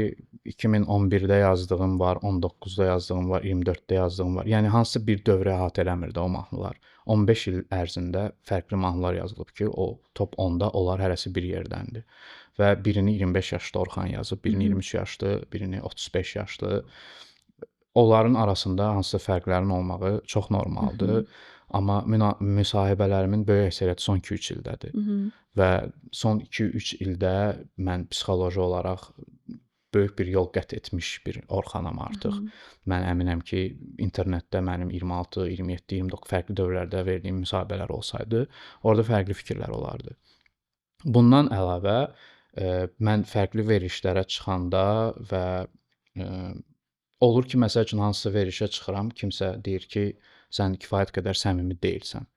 2011-də yazdığım var, 19-da yazdığım var, 24-də yazdığım var. Yəni hansısa bir dövrə əhatə eləmir də o mahnılar. 15 il ərzində fərqli mahnılar yazılıb ki, o top 10-da onlar hərəsi bir yerdəndir. Və birini 25 yaşda Orxan yazıb, birini 23 yaşlı, birini 35 yaşlı. Onların arasında hansısa fərqlərin olmağı çox normaldır. Amma müsahibələrimin böyük əksəriyyəti son 2-3 ildədir. Və son 2-3 ildə mən psixoloji olaraq böyük bir yol qət etmiş bir Orxanam artıq. Mən əminəm ki, internetdə mənim 26, 27, 29 fərqli dövrlərdə verdiyim müsahibələr olsaydı, orada fərqli fikirlər olardı. Bundan əlavə, mən fərqli verilişlərə çıxanda və olur ki, məsəl üçün hansısa verilişə çıxıram, kimsə deyir ki, sən kifayət qədər səmimi deyilsən.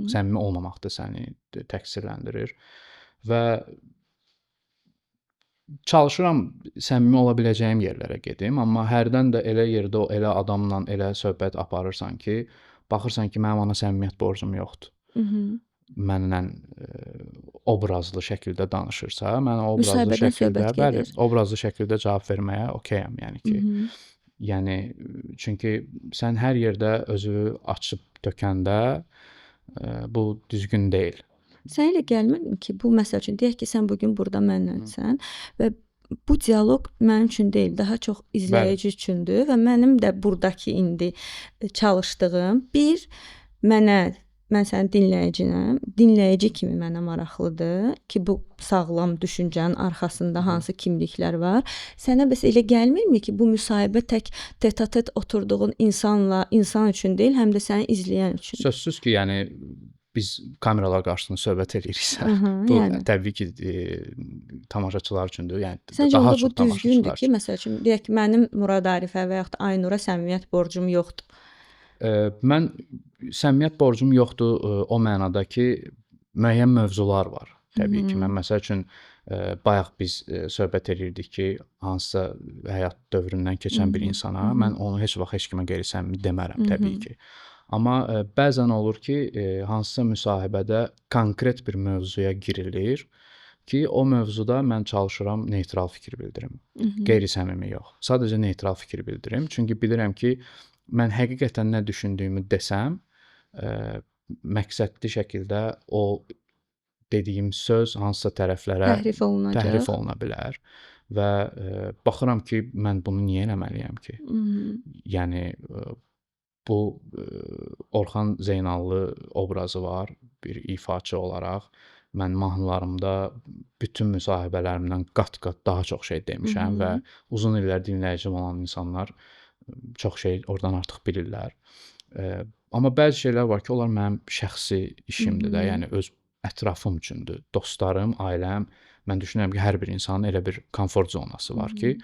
Səmimi olmamaq da səni təqsirləndirir. Və çalışıram səmimi ola biləcəyim yerlərə gedim, amma hərdən də elə yerdə, elə adamla elə söhbət aparırsan ki, baxırsan ki, mənim ona səmimiyyət borcum yoxdur. Mənlə obrazlı şəkildə danışırsa, mən obrazlı şəkildə, bəli, obrazlı şəkildə cavab verməyə okeyəm, yəni ki. Yəni, çünki sən hər yerdə özü açıb tökəndə bu düzgün deyil. Sən elə gəlmirmi ki, bu məsəl üçün, deyək ki, sən bugün burada mənlənsən və bu dialoq mənim üçün deyil, daha çox izləyici üçündür və mənim də buradakı indi çalışdığım bir mən sənin dinləyicinəm, dinləyici kimi mənə maraqlıdır ki, bu sağlam düşüncənin arxasında hansı kimliklər var. Sənə bəs elə gəlmirmi ki, bu müsahibə tək tete-a-tete oturduğun insan üçün deyil, həm də səni izləyən üçün? Sözsüz ki, yəni biz kameralar qarşısında söhbət edirik. Bu təbii ki, tamaşaçılar üçündür. Yəni səncə daha onda çox bu düzgündür ki, üçün. məsəl üçün deyək ki, mənim Murad Arifə və yaxud da Aynura səmimiyyət borcum yoxdur. Mən səmimiyyət borcum yoxdur o mənada ki, müəyyən mövzular var. Təbii ki, mən məsəl üçün bayaq biz söhbət edirdik ki, hansısa həyat dövründən keçən bir insana mən onu heç vaxt heç kimə qeyri-səmimi demərəm, təbii ki. Amma bəzən olur ki, hansısa müsahibədə konkret bir mövzuya girilir ki, o mövzuda mən çalışıram neytral fikir bildirim. Qeyri-səmimi yox. Sadəcə neytral fikir bildirim. Çünki bilirəm ki, mən həqiqətən nə düşündüyümü desəm, məqsədli şəkildə o dediyim söz hansısa tərəflərə təhrif oluna bilər və baxıram ki, mən bunu niyə eləməliyəm ki? Yəni bu Orxan Zeynallı obrazı var bir ifaçı olaraq. Mən mahnılarımda bütün müsahibələrimdən qat-qat daha çox şey demişəm və uzun illər dinləyicim olan insanlar çox şey oradan artıq bilirlər. Amma bəzi şeylər var ki, onlar mənim şəxsi işimdir də, yəni öz ətrafım üçündür. Dostlarım, ailəm, mən düşünürəm ki, hər bir insanın elə bir komfort zonası var ki,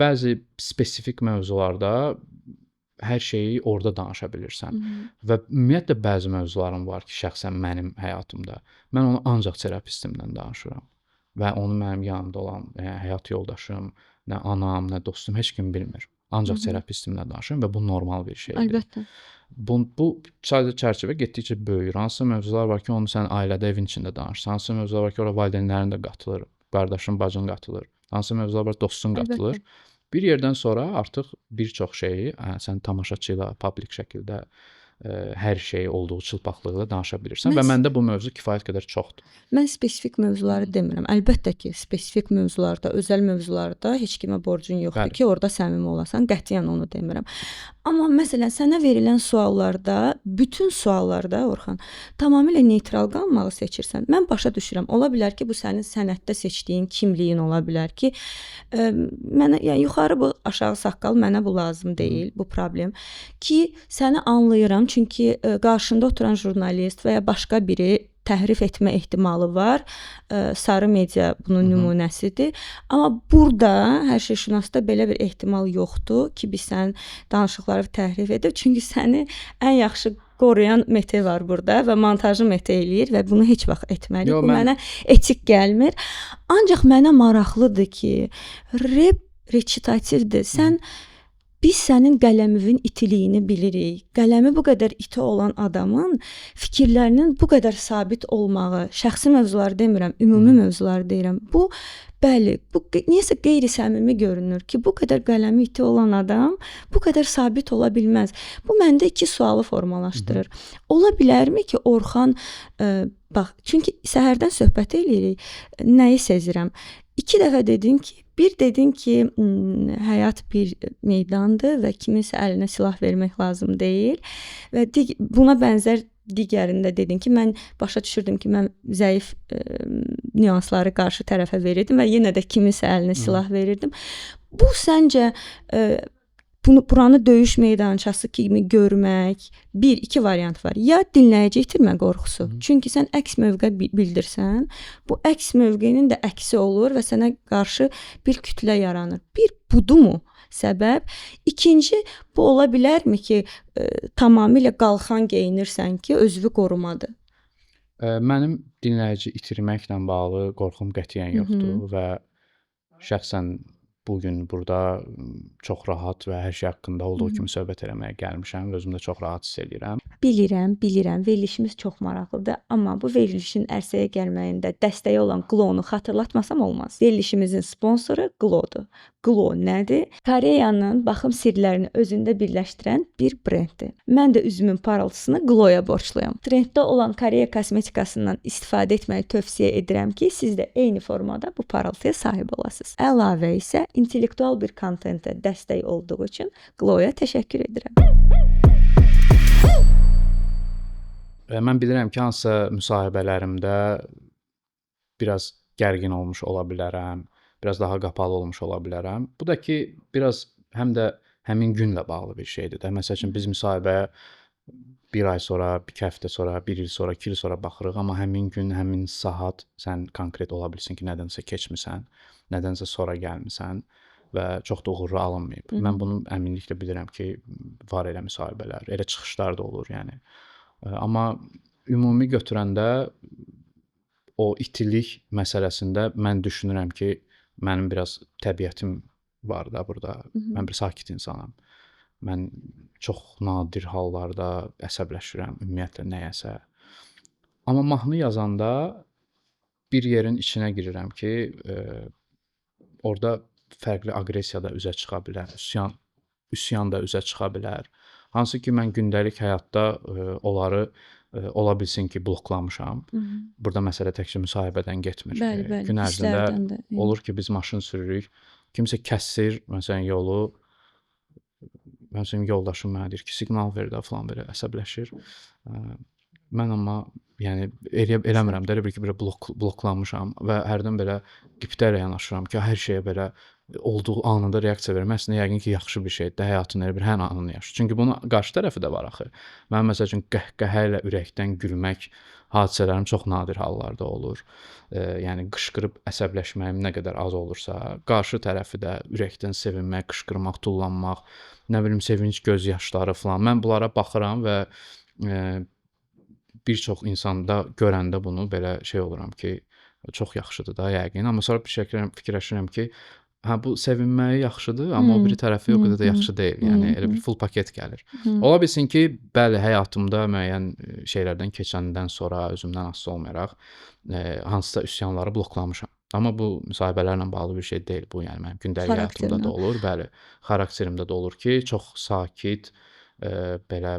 bəzi spesifik mövzularda hər şeyi orada danışa bilirsən. Və ümumiyyətlə bəzi mövzularım var ki, şəxsən mənim həyatımda. Mən onu ancaq terapistimlə danışıram. Və onu mənim yanımda olan həyat yoldaşım, nə anam, nə dostum heç kim bilmir. Ancaq terapistimlə danışıram və bu normal bir şeydir. Əlbəttə. Bu sadəcə çərçivə getdikcə böyüyür. Hansısa mövzular var ki, onu sən ailədə, evin içində danışırsan. Hansısa mövzular var ki, ora valideynlərin də qatılır, qardaşın, bacın qatılır. Hansısa mövzular var, dostun qatılır. Bir yerdən sonra artıq bir çox şeyi sən tamaşaçı ilə publik şəkildə hər şeyi olduğu çılpaqlıqla danışa bilirsən və məndə bu mövzu kifayət qədər çoxdur. Mən spesifik mövzuları demirəm. Əlbəttə ki, spesifik mövzularda, özəl mövzularda heç kimə borcun yoxdur ki, orada səmimi olasan. Qətiyyən onu demirəm. Amma məsələn, sənə verilən suallarda, bütün suallarda Orxan, tamamilə neytral qalmağı seçirsən. Mən başa düşürəm. Ola bilər ki, bu sənin sənətdə seçdiyin kimliyin ola bilər ki, mənə yəni yuxarı bu aşağı saqqal mənə bu lazım deyil, bu problem ki, səni anlayıram. Çünki qarşında oturan jurnalist və ya başqa biri təhrif etmə ehtimalı var. Sarı media bunun nümunəsidir. Amma burada hər şeyşünasda belə bir ehtimal yoxdur ki, biz sənin danışıqları təhrif edib. Çünki səni ən yaxşı qoruyan Mete var burada və montajı Mete eləyir və bunu heç vaxt etməli. Bu mənə etik gəlmir. Ancaq mənə maraqlıdır ki, rechitativdir. Biz sənin qələminin itiliyini bilirik. Qələmi bu qədər iti olan adamın fikirlərinin bu qədər sabit olmağı, şəxsi mövzular demirəm, ümumi mövzular deyirəm. Bu bəli, bu niyəsə qeyri-səmimi görünür ki, bu qədər qələmi iti olan adam bu qədər sabit ola bilməz. Bu məndə iki sualı formalaşdırır. Ola bilərmi ki, Orxan bax, çünki səhərdən söhbət eləyirik, nəyi sezirəm? 2 dəfə dedin ki, bir dedin ki, həyat bir meydandır və kiminsə əlinə silah vermək lazım deyil və buna bənzər digərində dedin ki, mən başa düşürdüm ki, mən zəif nüansları qarşı tərəfə verirdim və yenə də kiminsə əlinə silah verirdim. Bu səncə buranı döyüş meydançası kimi görmək, iki variant var. Ya dinləyici itirmə qorxusu. Çünki sən əks mövqe bildirsən, bu əks mövqenin də əksi olur və sənə qarşı bir kütlə yaranır. Bir budumu səbəb? İkinci, bu ola bilərmi ki, tamamilə qalxan geyinirsən ki, özünü qorumadır? Mənim dinləyici itirməklə bağlı qorxum qətiyyən yoxdur və şəxsən bugün burada çox rahat və hər şey haqqında olduğu kimi söhbət eləməyə gəlmişəm və özümdə çox rahat hiss edirəm. Bilirəm. Verilişimiz çox maraqlıdır, amma bu verilişin ərsəyə gəlməyində dəstəyi olan Qlo-nu xatırlatmasam olmaz. Verilişimizin sponsoru Qlo-dur. Qlo nədir? Koreyanın baxım sirlərini özündə birləşdirən bir brenddir. Mən də üzümün parıltısını Qlo-ya borcluyam. Trenddə olan Koreya kosmetikasından istifadə etməyi tövsiyə edirəm ki, siz də eyni formada bu parıltıya sahib olasınız. Əlavə isə intellektual bir kontentə dəstək olduğu üçün Qlo-ya təşəkkür edirəm. Mən bilirəm ki, hansısa müsahibələrimdə biraz gərgin olmuş ola bilərəm, biraz daha qapalı olmuş ola bilərəm. Bu da ki, biraz həm də həmin günlə bağlı bir şeydir də. Məsəl üçün biz müsahibəyə bir ay sonra, 2 həftə sonra, 1 il sonra, 2 il sonra baxırıq, amma həmin gün, həmin saat sən konkret ola bilsin ki, nədənsə keçmisən, nədənsə sonra gəlmisən və çox da uğurlu alınmayıb. Mən bunu əminliklə bilirəm ki, var elə müsahibələr, elə çıxışlar da olur, yəni. Amma ümumi götürəndə o itilik məsələsində mən düşünürəm ki, mənim biraz təbiətim var da burada. Mən bir sakit insanam. Mən çox nadir hallarda əsəbləşirəm ümumiyyətlə nəyəsə. Amma mahnı yazanda bir yerin içinə girirəm ki, orada fərqli aqressiya da üzə çıxa bilər, üsyan da üzə çıxa bilər. Hansı ki, mən gündəlik həyatda onları ola bilsin ki, bloklamışam. Burada məsələ təkcə müsahibədən getmir. Bəli, bəli, Gün ərzində hisslərdən də. olur ki, biz maşın sürürük, kimsə kəsir, məsələn, yolu. Məsələn, yoldaşım mənə deyir ki, siqnal ver də falan belə əsəbləşir. Mən amma yəni eləmirəm də, elə bil ki, belə bloklanmışam və hərdən belə qibtə ilə yanaşıram ki, hər şeyə belə olduğu anında reaksiya vermək əslində yəqin ki, yaxşı bir şeydir də, həyatın elə bir hər anını yaşayır. Çünki bunun qarşı tərəfi də var axı. Mən məsəl üçün qəhqəhə ilə ürəkdən gülmək hadisələrim çox nadir hallarda olur. Yəni qışqırıb əsəbləşməyim nə qədər az olursa, qarşı tərəfi də ürəkdən sevinmək, qışqırmaq, tullanmaq, nə bilim sevinc göz yaşları falan. Mən bunlara baxıram və bir çox insanda görəndə bunu belə şey oluram ki, çox yaxşıdır da yəqin. Amma sonra fikirləşirəm ki, hə bu sevinməyi yaxşıdır, amma o biri tərəfi o qədər də yaxşı deyil. Yəni elə bir full paket gəlir. Ola bilsin ki, bəli, həyatımda müəyyən şeylərdən keçəndən sonra özümdən asılı olmayaraq hansısa üsyanları bloklamışam. Amma bu müsahibələrlə bağlı bir şey deyil. Bu yəni mənim gündəlik həyatımda da olur, bəli, xarakterimdə də olur ki, çox sakit, belə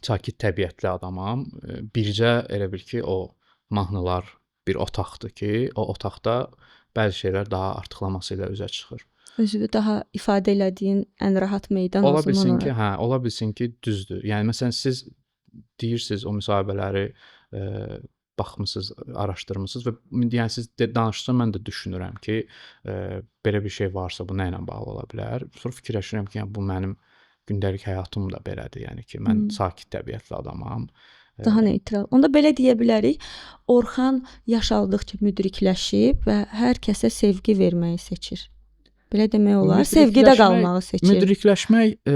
sakit təbiətli adamam. Bircə elə bil ki, o mahnılar bir otaqdır ki, o otaqda bəzi şeylər daha artıqlaması ilə üzə çıxır. Özünü daha ifadə elədiyin ən rahat meydan ola bilsin ki, hə, ola bilsin ki, düzdür. Yəni məsələn siz deyirsiniz o müsahibələri baxmısınız, araşdırmısınız və yəni siz danışdıqca mən də düşünürəm ki, belə bir şey varsa bu nə ilə bağlı ola bilər? Sonra fikirləşirəm ki, yəni bu mənim gündəlik həyatım da belədir. Yəni ki, mən sakit təbiətli adamam. Daha neytral. Onda belə deyə bilərik, Orxan yaş aldıqca müdrikləşib və hər kəsə sevgi verməyi seçir. Belə demək olar. Sevgidə qalmağı seçir. Müdrikləşmək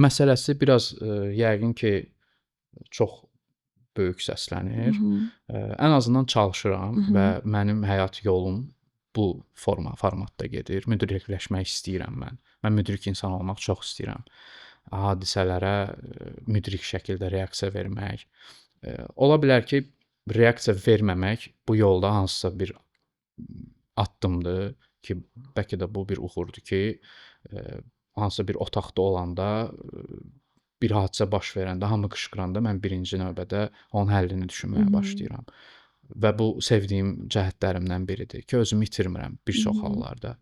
məsələsi biraz yəqin ki, çox böyük səslənir. Ən azından çalışıram və mənim həyat yolum bu formatda gedir. Müdrikləşmək istəyirəm mən. Mən müdrik insan olmaq çox istəyirəm. Hadisələrə müdrik şəkildə reaksiya vermək. Ola bilər ki, reaksiya verməmək bu yolda hansısa bir addımdır ki, bəlkə də bu bir uğurdur ki, hansısa bir otaqda olanda, bir hadisə baş verəndə, hamı qışqıranda mən birinci növbədə onun həllini düşünməyə başlayıram. Və bu sevdiyim cəhətlərimdən biridir ki, özümü itirmirəm bir çox hallarda.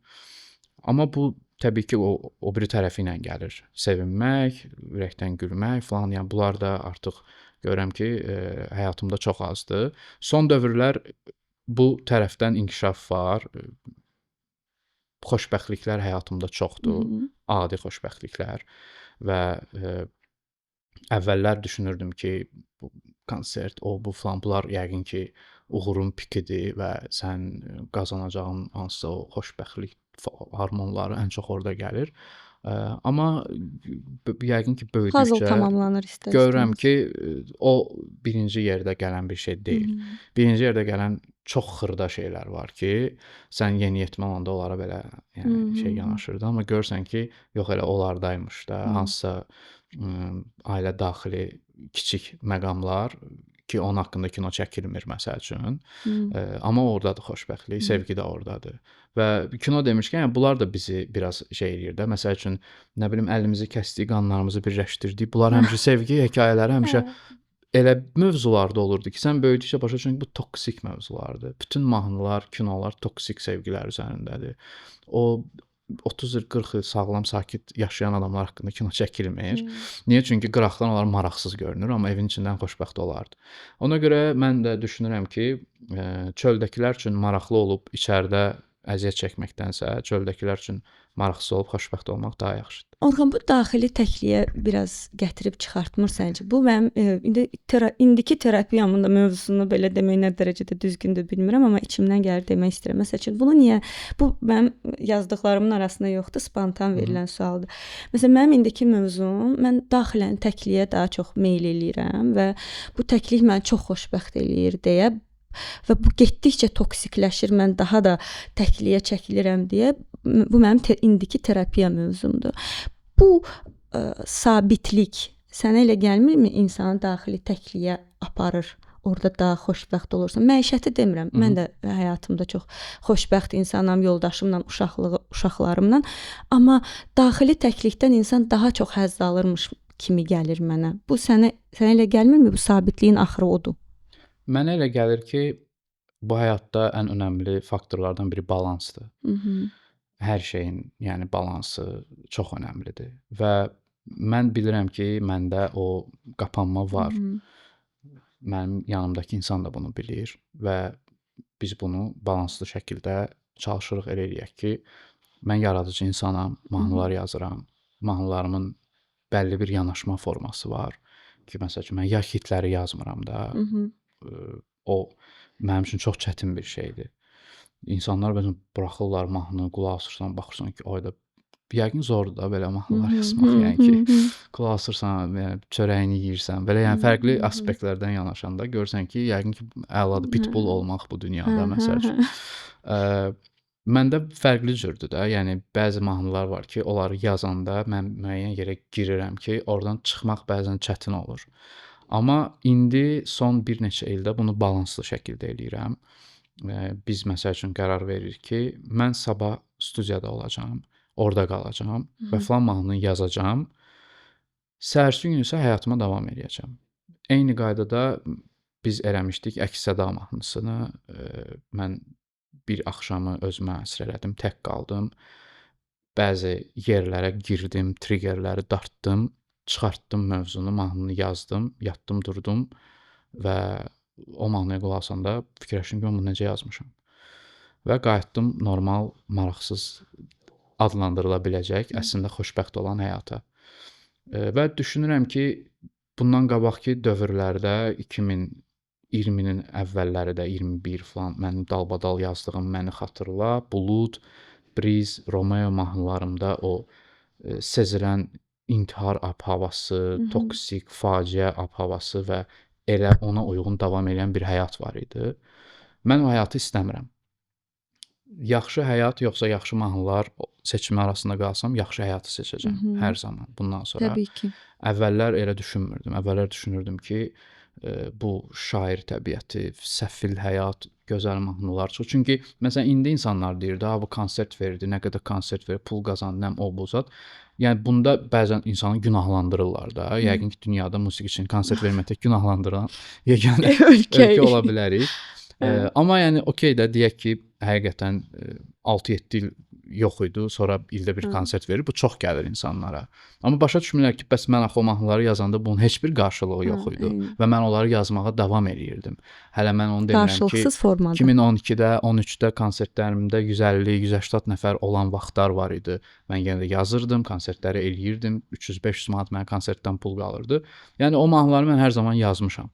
Amma bu təbii ki, o biri tərəfi ilə gəlir. Sevinmək, ürəkdən gülmək falan, yəni bunlar da artıq görürəm ki, həyatımda çox azdır. Son dövrlər bu tərəfdən inkişaf var. Xoşbəxtliklər həyatımda çoxdur, adi xoşbəxtliklər və əvvəllər düşünürdüm ki, bu konsert, bu falan, bunlar yəqin ki, uğurun pikidir və sən qazanacağın hansısa o xoşbəxtlik hormonları ən çox orada gəlir. Amma yəqin ki, böyüdükcə görürəm ki, o birinci yerdə gələn bir şey deyil. Birinci yerdə gələn çox xırda şeylər var ki, sən yeniyetmə olanda onlara belə şey yanaşırdı. Amma görürsən ki, yox elə onlardaymış da, hansısa ailə daxili kiçik məqamlar ki, onun haqqında kino çəkilmir məsəl üçün. Amma oradadır xoşbəxtlik, sevgi də oradadır. Və kino demişkən, yəni bunlar da bizi biraz şey eləyir də. Məsəl üçün, nə bilim, əlimizi kəsdik, qanlarımızı birləşdirdik. Bunlar həmişə sevgi hekayələri, həmişə elə mövzularda olurdu ki, sən böyüdükcə başa düşürsən ki, bu toksik mövzulardır. Bütün mahnılar, kinolar toksik sevgilər üzərindədir. O 30 il, 40 il sağlam, sakit yaşayan adamlar haqqında kino çəkilmir. Niyə? Çünki qıraqdan onlar maraqsız görünür, amma evin içindən xoşbəxt olardı. Ona görə mən də düşünürəm ki, çöldəkilər üçün maraqlı olub içəridə əziyyət çəkməkdənsə, çöldəkilər üçün maraqsız olub xoşbəxt olmaq daha yaxşıdır. Orxan, bu daxili təkliyə biraz gətirib çıxartmır səncə? Bu mənim indiki terapiyamın da mövzusunu belə demək nə dərəcədə düzgündür bilmirəm, amma içimdən gəlir demək istəyirəm. Məsəl üçün, bunu niyə? Bu mənim yazdıqlarımın arasında yoxdur, spontan verilən sualdır. Məsələn, mənim indiki mövzum, mən daxilən təkliyə daha çox meyl eləyirəm və bu təklik məni çox xoşbəxt eləyir deyə və bu getdikcə toksikləşir, mən daha da təkliyə çəkilirəm deyə, bu mənim indiki terapiya mövzumdur. Bu sabitlik sənə elə gəlmirmi insanı daxili təkliyə aparır? orada daha xoşbəxt olursan. Məişəti demirəm. Mən də həyatımda çox xoşbəxt insanam, yoldaşımla, uşaqlarımla, amma daxili təklikdən insan daha çox həzz alırmış kimi gəlir mənə. Bu sənə elə gəlmirmi? Bu sabitliyin axırı odur. Mənə elə gəlir ki, bu həyatda ən önəmli faktorlardan biri balansdır. Hər şeyin, yəni balansı çox önəmlidir və mən bilirəm ki, məndə o qapanma var. Mənim yanımdakı insan da bunu bilir və biz bunu balanslı şəkildə çalışırıq elə eləyək ki, mən yaradıcı insanam, mahnılar yazıram. Mahnılarımın bəlli bir yanaşma forması var ki, məsəl üçün mən yaş hitləri yazmıram da. O mənim üçün çox çətin bir şeydir. İnsanlar bəzən buraxırlar mahnını, qulaq asırsan, baxırsan ki, ayda yəqin zordur da belə mahnılar yazmaq, yəni ki, qulaq asırsan, yəni çörəyini yeyirsən, belə yəni fərqli aspektlərdən yanaşanda görürsən ki, yəqin ki, əladır pitbull olmaq bu dünyada məsəl üçün. Məndə fərqli cürdür də, yəni bəzi mahnılar var ki, onları yazanda mən müəyyən yerə girirəm ki, oradan çıxmaq bəzən çətin olur. Amma indi son bir neçə ildə bunu balanslı şəkildə eləyirəm. Biz məsəl üçün qərar veririk ki, mən sabah studiyada olacağam, orada qalacağam və filan mahnını yazacağam. Səhərsi gün isə həyatıma davam edəcəm. Eyni qaydada biz eləmişdik əks-səda mahnısını. Mən bir axşamı özümə həsr elədim, tək qaldım. Bəzi yerlərə girdim, triggerləri dartdım, çıxartdım mövzunu, mahnını yazdım, yatdım, durdum və o mahnıya qulaq asanda fikirləşdim ki, onu necə yazmışam. Və qayıtdım normal, maraqsız adlandırıla biləcək, əslində xoşbəxt olan həyata. Və düşünürəm ki, bundan qabaqki dövrlərdə 2020-nin əvvəlləri də 21 falan mənim dalbadal yazdığım Məni xatırla, Bulud, Briz, Romeo mahnılarımda o sezilən intihar ab-havası, toksik, faciə ab-havası və elə ona uyğun davam edən bir həyat var idi. Mən o həyatı istəmirəm. Yaxşı həyat yoxsa yaxşı mahnılar seçimi arasında qalsam, yaxşı həyatı seçəcəm hər zaman bundan sonra. Təbii ki. Əvvəllər elə düşünmürdüm. Əvvəllər düşünürdüm ki, bu şair təbiəti, səfil həyat, gözəl mahnılar çox. Çünki məsələn indi insanlar deyir də, bu konsert verdi, nə qədər konsert verdi, pul qazandı, nəm o bu zat. Yəni bunda bəzən insanı günahlandırırlar da. Yəqin ki, dünyada musiqiçini konsert verməkdə günahlandıran yeganə ölkə ola bilərik. Amma yəni okey də deyək ki, həqiqətən 6-7 il yox idi, sonra ildə bir konsert verir. Bu çox gəlir insanlara. Amma başa düşmürlər ki, bəs mən axı o mahnıları yazanda bunun heç bir qarşılığı yox idi və mən onları yazmağa davam edirdim. Hələ mən onu demirəm ki, qarşılıqsız formada. 2012-də, 13-də konsertlərimdə 150-180 nəfər olan vaxtlar var idi. Mən yenə də yazırdım, konsertləri eləyirdim. 300-500 manat mənə konsertdən pul qalırdı. Yəni o mahnıları mən hər zaman yazmışam.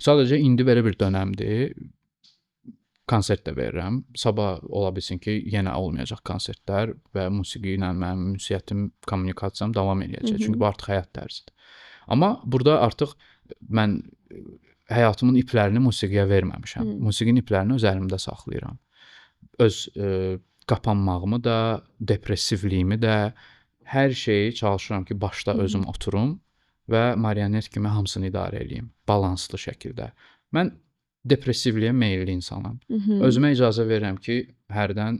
Sadəcə indi belə bir dönəmdir. Konsert də verirəm. Sabah ola bilsin ki, yenə olmayacaq konsertlər və musiqi ilə mənim ünsiyyətim, kommunikasiyam davam edəcək. Çünki bu artıq həyat tərzidir. Amma burada artıq mən həyatımın iplərini musiqiyə verməmişəm. Musiqinin iplərini öz əlimdə saxlayıram. Öz qapanmağımı da, depressivliyimi də, hər şeyi çalışıram ki, başda özüm oturum və marionet kimi hamısını idarə edeyim. Balanslı şəkildə. Mən depressivliyə meyilli insanam. Özümə icazə verirəm ki, hərdən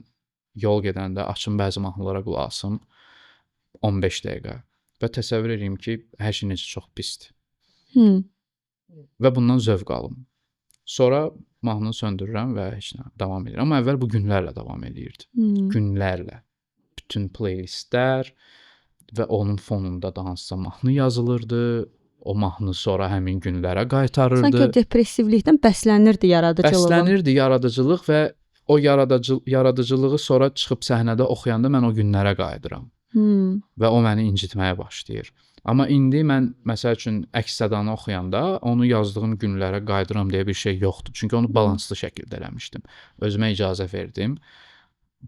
yol gedəndə açım bəzi mahnılara qulaq asım 15 dəqiqə və təsəvvür edeyim ki, hər şey necə çox pisdir. Və bundan zövq alım. Sonra mahnını söndürürəm və heç nə davam edirəm. Amma əvvəl bu günlərlə davam edirdi. Günlərlə. Bütün playlistlər və onun fonunda da hansısa mahnı yazılırdı. O mahnı sonra həmin günlərə qaytarırdı. Sanki o depressivlikdən bəslənirdi yaradıcılıq. Bəslənirdi yaradıcılıq və o yaradıcılığı sonra çıxıb səhnədə oxuyanda mən o günlərə qayıdıram. Və o məni incitməyə başlayır. Amma indi mən məsəl üçün əks-sədanı oxuyanda onu yazdığım günlərə qayıdıram deyə bir şey yoxdur. Çünki onu balanslı şəkildə eləmişdim. Özümə icazə verdim.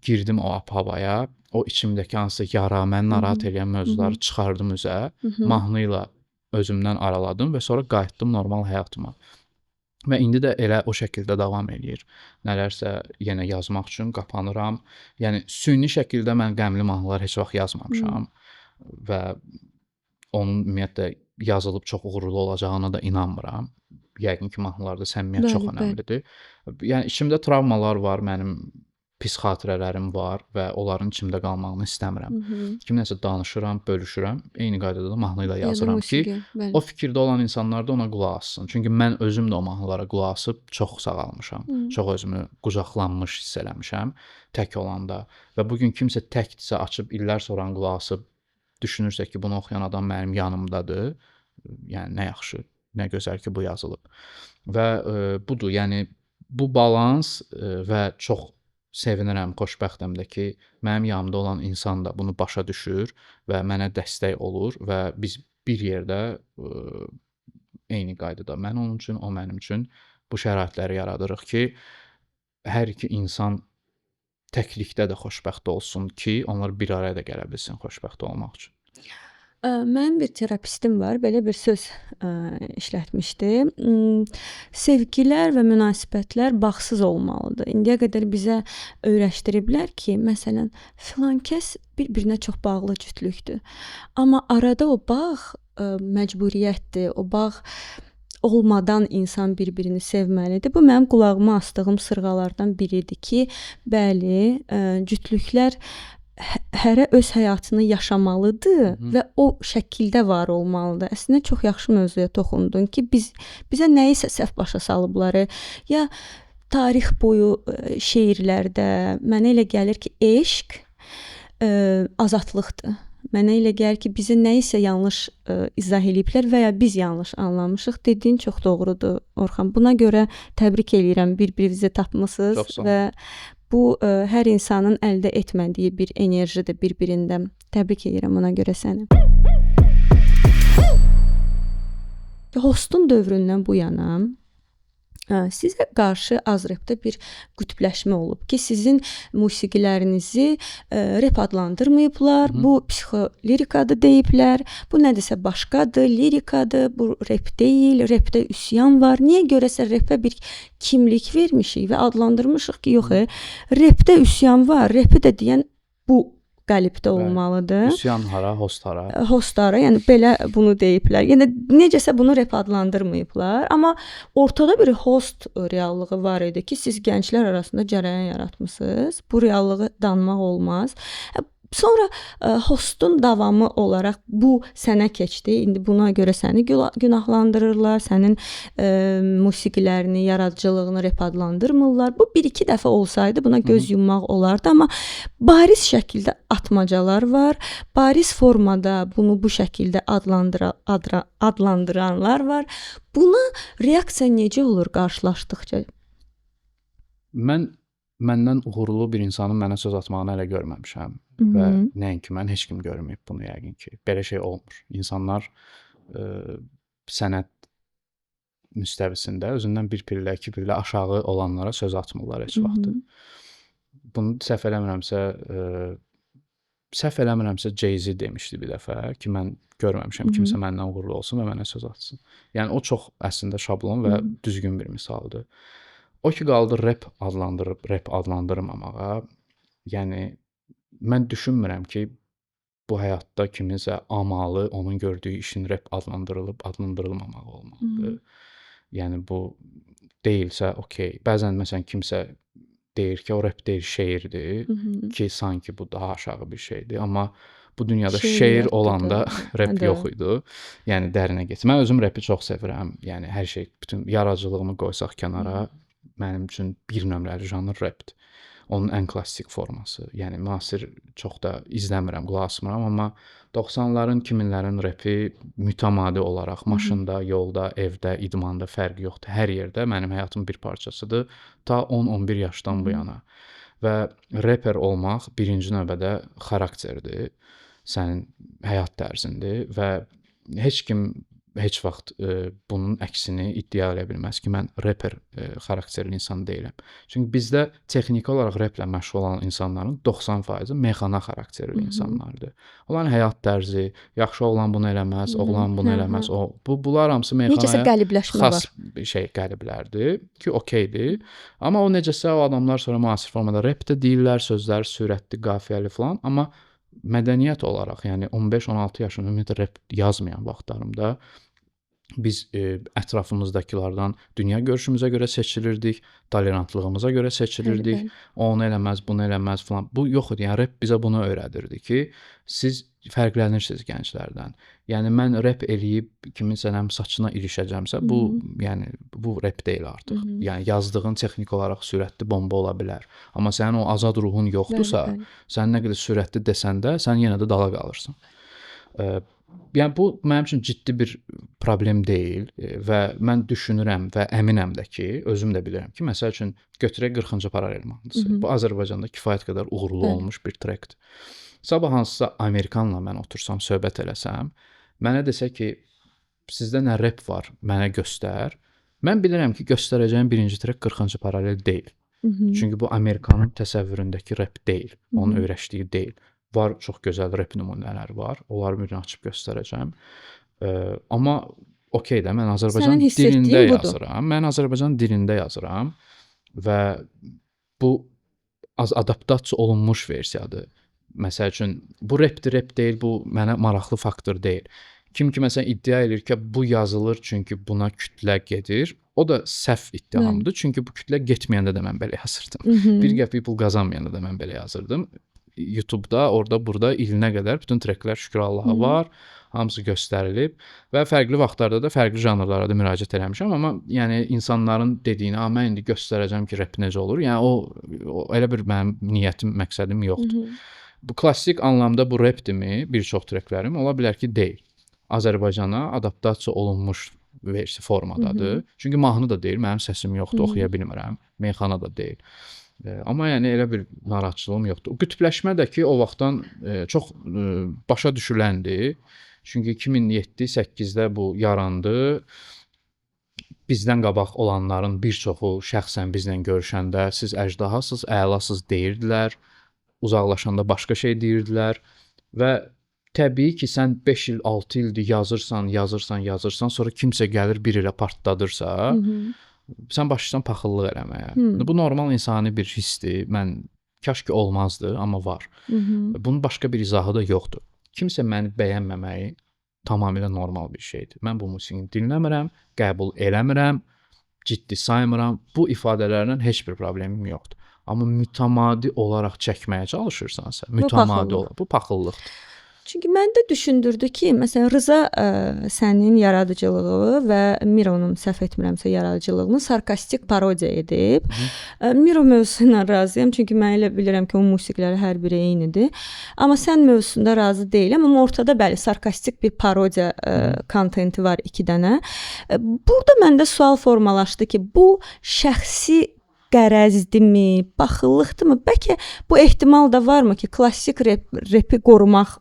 Girdim o ab-havaya. O içimdəki hansısa yara, məni narahat edən mövzuları çıxardım üzə. Mahnı ilə özümdən araladım və sonra qayıtdım normal həyatıma. Və indi də elə o şəkildə davam edir. Nələrsə yenə yazmaq üçün qapanıram. Yəni süni şəkildə mən qəmli mahnılar heç vaxt yazmamışam və onun ümumiyyətlə yazılıb çox uğurlu olacağına da inanmıram. yəqin ki, mahnılarda səmimiyyət çox Bəli, bəli. önəmlidir. Yəni içimdə travmalar var, mənim pis xatirələrim var və onların içimdə qalmağını istəmirəm. Kiminləsə danışıram, bölüşürəm, eyni qaydada da mahnı ilə Ya da yazıram ki, musiqi, bəli. o fikirdə olan insanlar da ona qulaq assın. Çünki mən özüm də o mahnılara qulaq asıb çox sağalmışam. Çox özümü qucaqlanmış hiss eləmişəm tək olanda və bu gün kimsə təkdirsə açıb illər sonra qulaq asıb düşünürsə ki, bunu oxuyan adam mənim yanımdadır. Yəni nə yaxşı, nə gözəl ki, bu yazılıb. Və budur, yəni bu balans və çox sevinirəm, xoşbəxtəm də ki, mənim yanımda olan insan da bunu başa düşür və mənə dəstək olur və biz bir yerdə eyni qaydada mən onun üçün, o mənim üçün bu şəraitləri yaradırıq ki, hər iki insan təklikdə də xoşbəxt olsun ki, onlar bir araya da gələ bilsin xoşbəxt olmaq üçün. Mənim bir terapistim var, belə bir söz işlətmişdi. Sevgilər və münasibətlər bağsız olmalıdır. İndiyə qədər bizə öyrəşdiriblər ki, məsələn, filan kəs bir-birinə çox bağlı cütlükdür. Amma arada o bağ məcburiyyətdir. O bağ olmadan insan bir-birini sevməlidir. Bu mənim qulağıma asdığım sırğalardan biridir ki, bəli, cütlüklər hərə öz həyatını yaşamalıdır və o şəkildə var olmalıdır. Əslində çox yaxşı mövzuya toxundun ki, bizə nəyisə səhv başa salıblar. Ya tarix boyu şeirlərdə mənə elə gəlir ki, eşq azadlıqdır. Mənə elə gəlir ki, bizə nəyisə yanlış izah eləyiblər və ya biz yanlış anlamışıq. Dediyin çox doğrudur, Orxan. Buna görə təbrik eləyirəm, bir-birinizi tapmısınız və bu hər insanın əldə etmədiyi bir enerjidir bir-birində. Təbrik edirəm ona görə səni. Hostun dövründən bu yana sizə qarşı Azrepdə bir qütbləşmə olub ki, sizin musiqilərinizi rep adlandırmayıblar, bu psixolirikadır deyiblər, bu nədirsə başqadır, lirikadır, bu rep deyil, repdə üsyan var. Niyə görəsə repə bir kimlik vermişik və adlandırmışıq ki, yox, repdə üsyan var, repi də deyən bu qəlibdə olmalıdır. Üsyan hara, host hara? Host hara, yəni belə bunu deyiblər. Yəni necəsə bunu rep adlandırmayıblar, amma ortada bir host reallığı var idi ki, siz gənclər arasında cərəyan yaratmısınız. Bu reallığı danmaq olmaz. Sonra hostun davamı olaraq bu sənə keçdi. İndi buna görə səni günahlandırırlar, sənin musiqilərini, yaradıcılığını rep adlandırmırlar. Bu 1-2 dəfə olsaydı buna göz yummaq olardı, amma bariz şəkildə atmacalar var. Bariz formada bunu bu şəkildə adlandıranlar var. Buna reaksiya necə olur qarşılaşdıqca? Məndən uğurlu bir insanın mənə söz atmağını hələ görməmişəm və nəinki mən, heç kim görməyib bunu yəqin ki. Belə şey olmur. İnsanlar sənət müstəvisində özündən bir pillə, iki pillə aşağı olanlara söz atmırlar heç vaxtı. Bunu səhv eləmirəmsə Jay-Z demişdi bir dəfə ki, mən görməmişəm kimsə məndən uğurlu olsun və mənə söz atsın. Yəni o çox əslində şablon və düzgün bir misaldır. O ki qaldı rep adlandırmamağa. Yəni mən düşünmürəm ki, bu həyatda kiminsə amalı onun gördüyü işin rep adlandırılmamaq olmalıdır. Yəni bu deyilsə okey. Bəzən məsələn kimsə deyir ki, o rep deyil, şeirdir ki, sanki bu daha aşağı bir şeydir, amma bu dünyada şeir olanda rep yox idi. Yəni dərinə get. Mən özüm repi çox sevirəm. Yəni hər şey, bütün yaradıcılığımı qoysaq kənara, mənim üçün bir nömrəli janr repdir. Onun ən klassik forması. Yəni müasir çox da izləmirəm, qulaq asmıram, amma 90-ların, 2000-lərin repi mütəmadi olaraq maşında, yolda, evdə, idmanda fərqi yoxdur. Hər yerdə mənim həyatımın bir parçasıdır. Ta 10-11 yaşdan bu yana. Və reper olmaq birinci növbədə xarakterdir. Sənin həyat tərzindir və heç kim heç vaxt bunun əksini iddia edə bilməz ki, mən reper xarakterli insan deyiləm. Çünki bizdə texniki olaraq replə məşğul olan insanların 90% mexana xarakterli insanlardır. Onların həyat tərzi, yaxşı oğlan bunu eləməz, oğlan bunu eləməz. Bunlar hamısı mexanaya xas şey qəliblərdir ki, okeydir. Amma o necəsə o adamlar sonra müasir formada rep də deyirlər, sözlər sürətli, qafiyəli falan, amma mədəniyyət olaraq, yəni 15-16 yaşında ümumiyyətlə rep yazmayan vaxtlarımda Biz ətrafımızdakılardan dünya görüşümüzə görə seçilirdik, tolerantlığımıza görə Bəli, seçilirdik. bəli. O onu eləməz, bunu eləməz filan. Bu yox idi. Yəni rep bizə bunu öyrədirdi ki, siz fərqlənirsiniz gənclərdən. Yəni mən rep eləyib kiminsə saçına ilişəcəmsə, bu yəni bu rep deyil artıq. Yəni yazdığın texnik olaraq sürətli bomba ola bilər. Amma sənin o azad ruhun yoxdursa, Bəli, bəli. sən nə qədər sürətli desən də, sən yenə də dala qalırsan. Yəni bu mənim üçün ciddi bir problem deyil və mən düşünürəm və əminəm də ki, özüm də bilirəm ki, məsəl üçün götürək 40-cı paralel mahnısı. Bu Azərbaycanda kifayət qədər uğurlu olmuş bir trekdir. Sabah hansısa Amerikanla mən otursam, söhbət eləsəm, mənə desə ki, sizdə nə rep var, mənə göstər. Mən bilirəm ki, göstərəcəyim birinci trek 40-cı paralel deyil. Çünki bu Amerikanın təsəvvüründəki rep deyil, onun öyrəşdiyi deyil. Var, çox gözəl rep nümunələri var. Onları birini açıb göstərəcəm. Amma okey də, mən Azərbaycan dilində yazıram. Mən Azərbaycan dilində yazıram və bu adaptasiya olunmuş versiyadır. Məsəl üçün bu repdir, rep deyil, bu mənə maraqlı faktor deyil. Kim ki məsələn iddia edir ki, bu yazılır çünki buna kütlə gedir. O da səhv iddiamdır. Çünki bu kütlə getməyəndə də mən belə yazırdım. Bir Get People qazanmayanda da mən belə yazırdım. YouTube-da, orada, burada ilinə qədər bütün treklər şükür Allaha var. Hamısı göstərilib və fərqli vaxtlarda da fərqli janrlara da müraciət eləmişəm, amma yəni insanların dediyinə, mən indi göstərəcəm ki, rep necə olur. Yəni o elə bir mənim niyyətim, məqsədim yoxdur. Bu klassik anlamda bu repdirmi? Bir çox treklərim ola bilər ki, deyil. Azərbaycana adaptasiya olunmuş versiya formadadır. Çünki mahnı da deyil, mənim səsim yoxdur, oxuya bilmirəm. Meyxana da deyil. Amma yəni elə bir narahatçılığım yoxdur. Qütbləşmə də ki, o vaxtdan çox başa düşüləndir. Çünki 2007-8-də bu yarandı. Bizdən qabaq olanların bir çoxu şəxsən bizlə görüşəndə siz əjdahasız, əlasız deyirdilər. Uzaqlaşanda başqa şey deyirdilər və təbii ki, sən 5 il, 6 ildir yazırsan, sonra kimsə gəlir 1 ilə partladırsa, sən başlayırsan paxıllıq eləməyə. Bu normal insani bir hissdir. Mən kaş ki olmazdı, amma var. Bunun başqa bir izahı da yoxdur. Kimsə məni bəyənməməyi tamamilə normal bir şeydir. Mən bu musiqini dinləmirəm, qəbul eləmirəm, ciddi saymıram. Bu ifadələrlə heç bir problemim yoxdur. Amma mütəmadi olaraq çəkməyə çalışırsansa, mütəmadi olaraq bu paxıllıqdır. Çünki məni də düşündürdü ki, məsələn Rıza sənin yaradıcılığı və Mironun səhv etmirəmsə yaradıcılığını sarkastik parodiya edib. Miro mövzusuna razıyam, çünki mən elə bilirəm ki, onun musiqiləri hər biri eynidir. Amma sən mövzusunda razı deyiləm, amma ortada bəli sarkastik bir parodiya kontenti var 2 dənə. Burada məndə sual formalaşdı ki, bu şəxsi qərəzdimi, baxıllıqdırmı? Bəlkə bu ehtimal da varmı ki, klassik repi qorumaq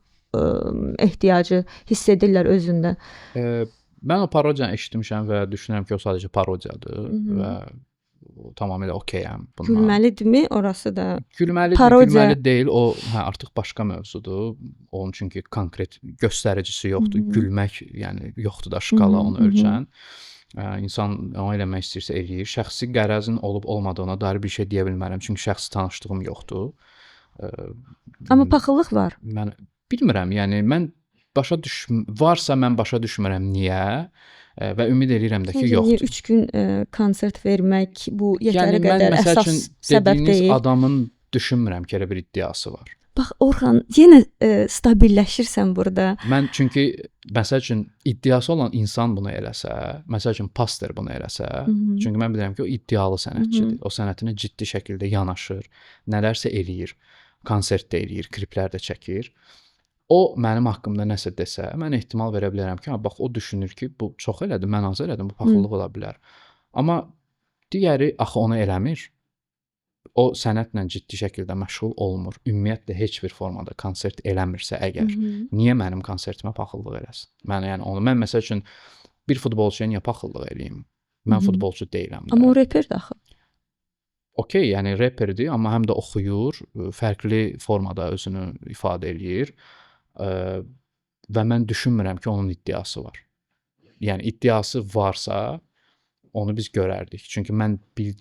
ehtiyacı hiss edirlər özündə. Mən o parodiyanı eşitmişəm və düşünürəm ki, o sadəcə parodiyadır və tamamilə okeyəm bununla. Gülməlidirmi? Orası da gülməli deyil. O artıq başqa mövzudur. Onun çünki konkret göstəricisi yoxdur. Gülmək, yəni yoxdur da şkala onu ölçən. İnsan onu eləmək istəyirsə eləyir. Şəxsi qərəzin olub olmadığına dair bir şey deyə bilmərəm, çünki şəxsi tanışlığım yoxdur. Amma paxıllıq var. Mən bilmirəm, yəni mən varsa mən başa düşmürəm niyə və ümid edirəm də ki, yoxdur. 3 gün konsert vermək bu yetəri qədər əsas səbəb deyil. Dediyiniz adamın düşünmürəm ki, elə bir iddiası var. Bax Orxan, yenə stabilləşirsən burada. Mən çünki məsəl üçün iddiası olan insan bunu eləsə, məsəl üçün Pastor bunu eləsə, çünki mən bilirəm ki, o iddialı sənətçidir. O sənətinə ciddi şəkildə yanaşır, nələrsə eləyir, konsert də eləyir, kliplər də çəkir. O mənim haqqımda nəsə desə, mən ehtimal verə bilərəm ki, bax o düşünür ki, bu çox elədi, mən az elədim, bu paxıllıq ola bilər. Amma digəri axı onu eləmir. O sənətlə ciddi şəkildə məşğul olmur. Ümumiyyətlə heç bir formada konsert eləmirsə əgər, niyə mənim konsertimə paxıllıq eləsin? Mən məsəl üçün bir futbolçuya niyə paxıllıq eləyim? Mən futbolçu deyiləm də. Amma o reperdir axı. Okey, yəni reperdir, amma həm də oxuyur, fərqli formada özünü ifadə eləyir. Və mən düşünmürəm ki, onun iddiası var. Yəni iddiası varsa onu biz görərdik. Çünki mən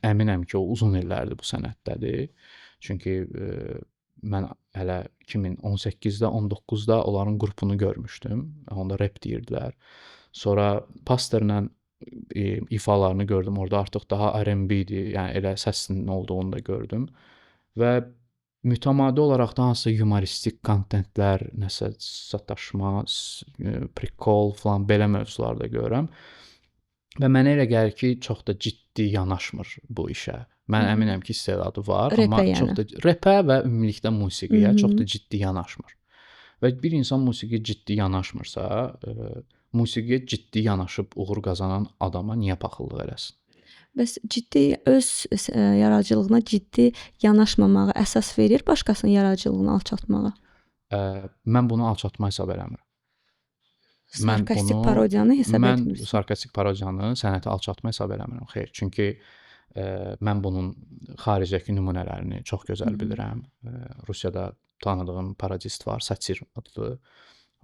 əminəm ki, o uzun illərdir bu sənətdədir. Çünki mən hələ 2018-də, 19-da onların qrupunu görmüşdüm. Onda rep deyirdilər. Sonra Pasterlə ifalarını gördüm. Orada artıq daha R&B idi. Yəni elə səsin olduğunu da gördüm. Və mütəmadi olaraq da hansısa yumoristik kontentlər, nəsə sataşma, prikol falan belə mövzularda görürəm. Və mənə elə gəlir ki, çox da ciddi yanaşmır bu işə. Mən əminəm ki, istedadı var, Repə amma yəni. çox da repə və ümumilikdə musiqiyə çox da ciddi yanaşmır. Və bir insan musiqiyə ciddi yanaşmırsa, musiqiyə ciddi yanaşıb uğur qazanan adama niyə paxıllıq eləsin? Bəs ciddi öz yaradıcılığına ciddi yanaşmamağa əsas verir, başqasının yaradıcılığını alçaltmağa. Mən bunu alçaltma hesab eləmirəm. Sarkastik parodiyanı hesab etmirsən. Mən sarkastik parodiyanı sənəti alçaltma hesab eləmirəm. Xeyr, çünki mən bunun xaricdəki nümunələrini çox gözəl bilirəm. Rusiyada tanıdığım parodist var, Satir adlı.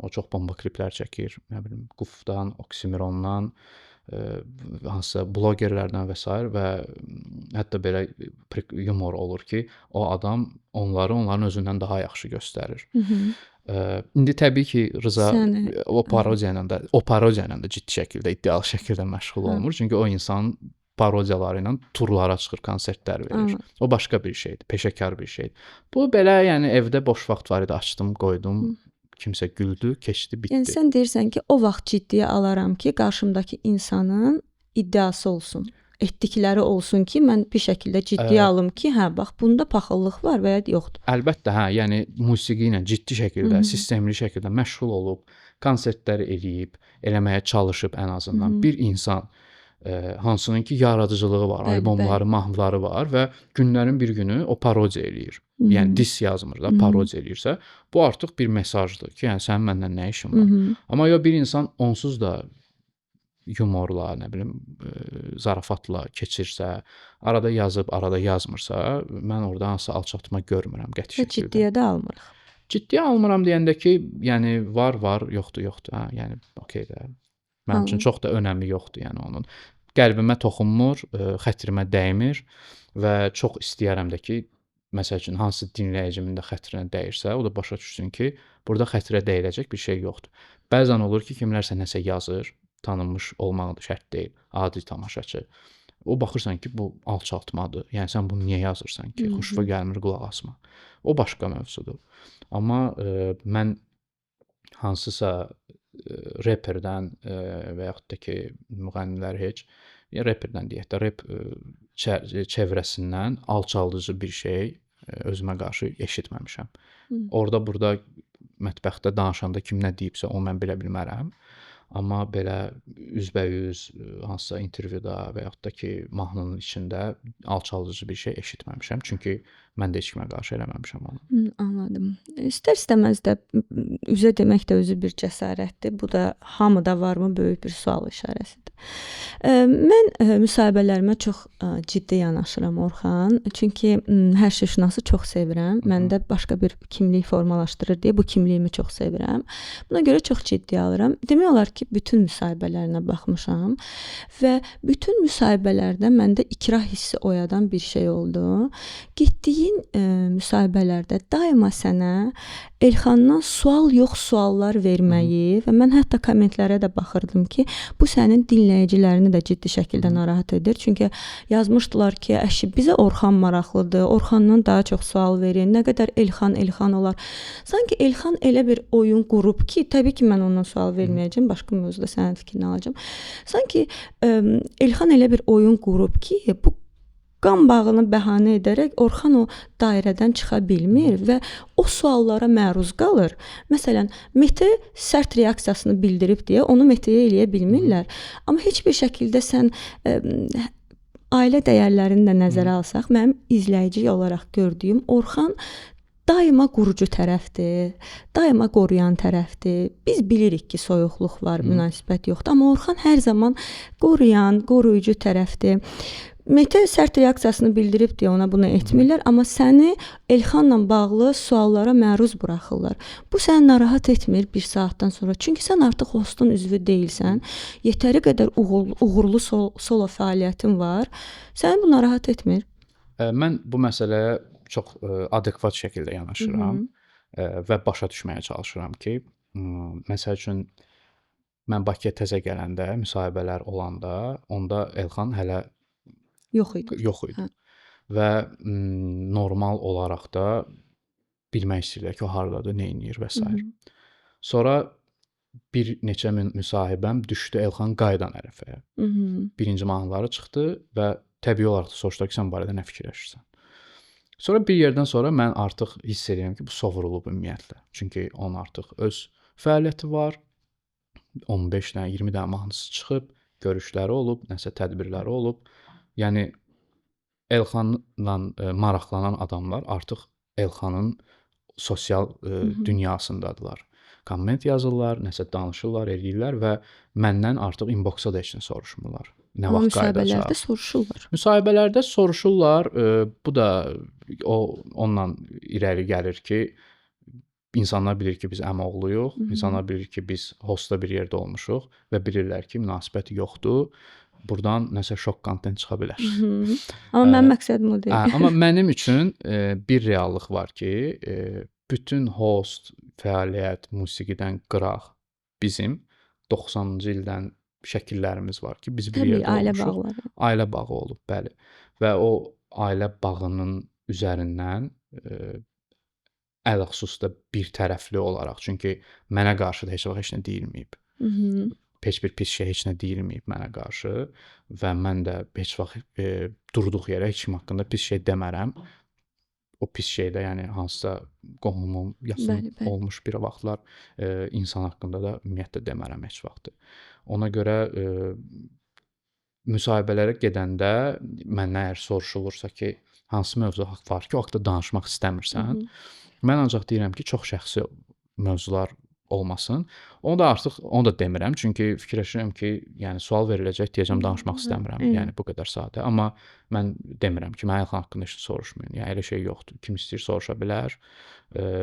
O çox bomba kliplər çəkir. Nə bilim, Qufdan, Oksimirondan, hansısa blogerlərdən və s. və hətta belə yumor olur ki, o adam onların özündən daha yaxşı göstərir. İndi təbii ki, Rıza o parodiya ilə də ciddi şəkildə, iddialı şəkildə məşğul olmur. Çünki o insan parodiyaları ilə turlara çıxır, konsertlər verir. O başqa bir şeydir, peşəkar bir şeydir. Bu belə, yəni evdə boş vaxt var idi, açdım, qoydum. Kimsə güldü, keçdi, bitdi. Yəni sən deyirsən ki, o vaxt ciddiyə alaram ki, qarşımdakı insanın iddiası olsun, etdikləri olsun ki, mən bir şəkildə ciddiyə alım ki, hə, bax, bunda paxıllıq var və ya yoxdur. Əlbəttə, hə, yəni musiqi ilə ciddi şəkildə, sistemli şəkildə məşğul olub, konsertlər eləyib, eləməyə çalışıb ən azından bir insan hansının ki yaradıcılığı var, albomları, mahnıları var və günlərin bir günü o parodiya eləyir. Yəni diss yazmır da, parodiya eləyirsə, bu artıq bir mesajdır ki, yəni sənin məndən nə işin var? Amma ya bir insan onsuz da yumorla, nə bilim, zarafatla keçirsə, arada yazıb, arada yazmırsa, mən orada hansısa alçaltma görmürəm qəti şəkildə. Ciddiyə də almırıq. Ciddiyə almıram deyəndə ki, yəni var, yoxdur. Hə, yəni okey də. Mənim üçün çox da önəmi yoxdur, yəni onun. Qəlbimə toxunmur, xətrimə dəymir və çox istəyərəm də ki, məsəl üçün hansı dinləyicimin də xətrinə dəyirsə, o da başa düşsün ki, burada xətrə dəyiləcək bir şey yoxdur. Bəzən olur ki, kimlərsə nəsə yazır, tanınmış olmağı da şərt deyil, adi tamaşaçı. O baxırsan ki, bu alçaltmadır. Yəni sən bunu niyə yazırsan ki? Xoşuna gəlmir, qulaq asma. O başqa mövzudur. Amma mən hansısa reperdən və yaxud da ki, müğənnilər heç reperdən deyək də, rep çevrəsindən alçaldıcı bir şey özümə qarşı eşitməmişəm. Orada burada mətbəxdə danışanda kim nə deyibsə, onu mən bilə bilmərəm. Amma belə üzbəyüz hansısa intervyuda və yaxud da ki, mahnının içində alçaldıcı bir şey eşitməmişəm. Çünki mən də heç kimə qarşı eləməmişəm onu. Anladım. İstər-istəməz də üzə demək də özü bir cəsarətdir. Bu da hamıda varmı böyük bir sual işarəsidir. Mən müsahibələrimə çox ciddi yanaşıram, Orxan. Çünki hər şeyşünası çox sevirəm. Məndə başqa bir kimlik formalaşdırır deyə bu kimliyimi çox sevirəm. Buna görə çox ciddi alıram. Demək olar ki, bütün müsahibələrinə baxmışam və bütün müsahibələrdə məndə ikrah hissi oyadan bir şey oldu. Getdiyin müsahibələrdə daima sənə Elxandan sual yox, suallar verməyi və mən hətta kommentlərə də baxırdım ki, bu sənin dinləyicilərini də ciddi şəkildə narahat edir. Çünki yazmışdılar ki, əşi, bizə Orxan maraqlıdır, Orxandan daha çox sual verin, nə qədər Elxan olar. Sanki Elxan elə bir oyun qurub ki, təbii ki, mən ondan sual verməyəcəm, başqa mövzuda sənin fikrini alacağam. Sanki Elxan elə bir oyun qurub ki, bu qan bağını bəhanə edərək Orxan o dairədən çıxa bilmir və o suallara məruz qalır. Məsələn, Mete sərt reaksiyasını bildirib deyə onu Meteyə eləyə bilmirlər. Amma heç bir şəkildə sən ailə dəyərlərini də nəzərə alsaq, mənim izləyici olaraq gördüyüm Orxan daima qurucu tərəfdir, daima qoruyan tərəfdir. Biz bilirik ki, soyuqluq var, münasibət yoxdur, amma Orxan hər zaman qoruyan, qoruyucu tərəfdir. Mete sərt reaksiyasını bildirib deyə ona bunu etmirlər, amma səni Elxanla bağlı suallara məruz buraxırlar. Bu səni narahat etmir bir saatdan sonra. Çünki sən artıq hostun üzvü deyilsən. Yetəri qədər uğurlu solo fəaliyyətin var. Səni bu narahat etmir? Mən bu məsələyə çox adekvat şəkildə yanaşıram və başa düşməyə çalışıram ki, məsəl üçün mən Bakıya təzə gələndə, müsahibələr olanda, onda Elxan hələ Yox idi. yox idi. Və normal olaraq da bilmək istəyirlər ki, o hardadır, nə edir və s. Sonra bir neçə müsahibəm düşdü Elxan qayıdan ərəfəyə. Birinci mahnıları çıxdı və təbii olaraq da soruşdular ki, sən bu barədə nə fikirləşirsən? Sonra bir yerdən sonra mən artıq hiss edirəm ki, bu sovrulub ümumiyyətlə. Çünki onun artıq öz fəaliyyəti var. 15 dənə, 20 dənə mahnısı çıxıb, görüşləri olub, nəsə tədbirləri olub. Yəni Elxanla maraqlanan adamlar artıq Elxanın sosial dünyasındadılar. Komment yazırlar, nəsə danışırlar, eləyirlər və məndən artıq inboxda da heç nə soruşmurlar. Nə vaxt qayıdacaq? Müsahibələrdə soruşurlar. Müsahibələrdə soruşurlar. Bu da onunla irəli gəlir ki, insanlar bilir ki, biz əmioğluyuq, insanlar bilir ki, biz hostda bir yerdə olmuşuq və bilirlər ki, münasibət yoxdur. Burdan nəsə şok kontent çıxa bilər. Amma mənim məqsədim o deyil. Amma mənim üçün bir reallıq var ki, bütün host, fəaliyyət, musiqidən qıraq bizim 90-cı ildən şəkillərimiz var ki, biz bir yerdə ailə olmuşuq. bağları. Ailə bağı olub, bəli. Və o ailə bağının üzərindən ələlxüsus da bir tərəfli olaraq, çünki mənə qarşı da heç vaxt heç nə deyilməyib. Heç bir pis şey heç nə deyilməyib mənə qarşı və mən də heç vaxt durduq yerə heç kim haqqında pis şey demərəm. O pis şeydə, yəni hansısa qohumum, yaxın olmuş bir vaxtlar insan haqqında da ümumiyyətlə demərəm heç vaxt. Ona görə müsahibələrə gedəndə məndən əgər soruşulursa ki, hansı mövzu var ki, o haqqda danışmaq istəmirsən, mən ancaq deyirəm ki, çox şəxsi mövzular olmasın. Onu da demirəm, çünki fikirləşirəm ki, yəni sual veriləcək, deyəcəm danışmaq istəmirəm. Yəni bu qədər sadə. Amma mən demirəm ki, mən Elxan haqqında heç soruşmayın. Yəni elə şey yoxdur. Kim istəyir soruşa bilər.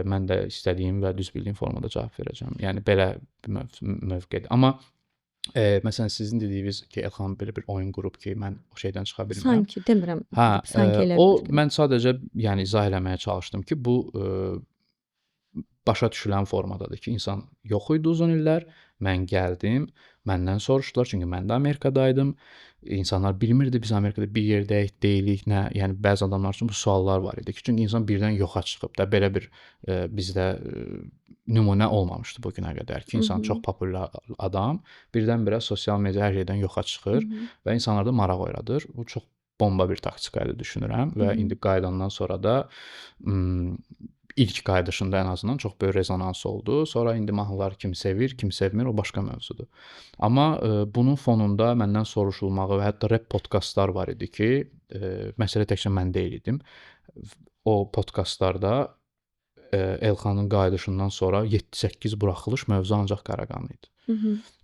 Mən də istədiyim və düz bildiyim formada cavab verəcəm. Yəni belə bir mövqedir. Amma məsələn sizin dediyiniz ki, Elxan belə bir oyun qurub ki, mən o şeydən çıxa bilmirəm. Sanki demirəm. Sanki elə mən sadəcə yəni izah eləməyə çalışdım ki, bu başa düşülən formadadır ki, insan yox idi uzun illər, mən gəldim, məndən soruşdular, çünki mən də Amerikadaydım. İnsanlar bilmirdi biz Amerikada bir yerdəyik, deyilik, nə, yəni bəzi adamlar üçün bu suallar var idi ki, çünki insan birdən yoxa çıxıb da belə bir bizdə nümunə olmamışdı bu günə qədər ki, insan çox populyar adam birdən-birə sosial media hər şeydən yoxa çıxır və insanlarda maraq oyradır. Bu çox bomba bir taktika idi düşünürəm və indi qayıdandan sonra da İlk qayıdışında ən azından çox böyük rezonans oldu. Sonra indi mahnıları kim sevir, kim sevmir, o başqa mövzudur. Amma bunun fonunda məndən soruşulmağı və hətta rap podkastlar var idi ki, məsələ təkcə mən deyil idim. O podkastlarda Elxanın qayıdışından sonra 7-8 buraxılış mövzu ancaq Qaraqan idi.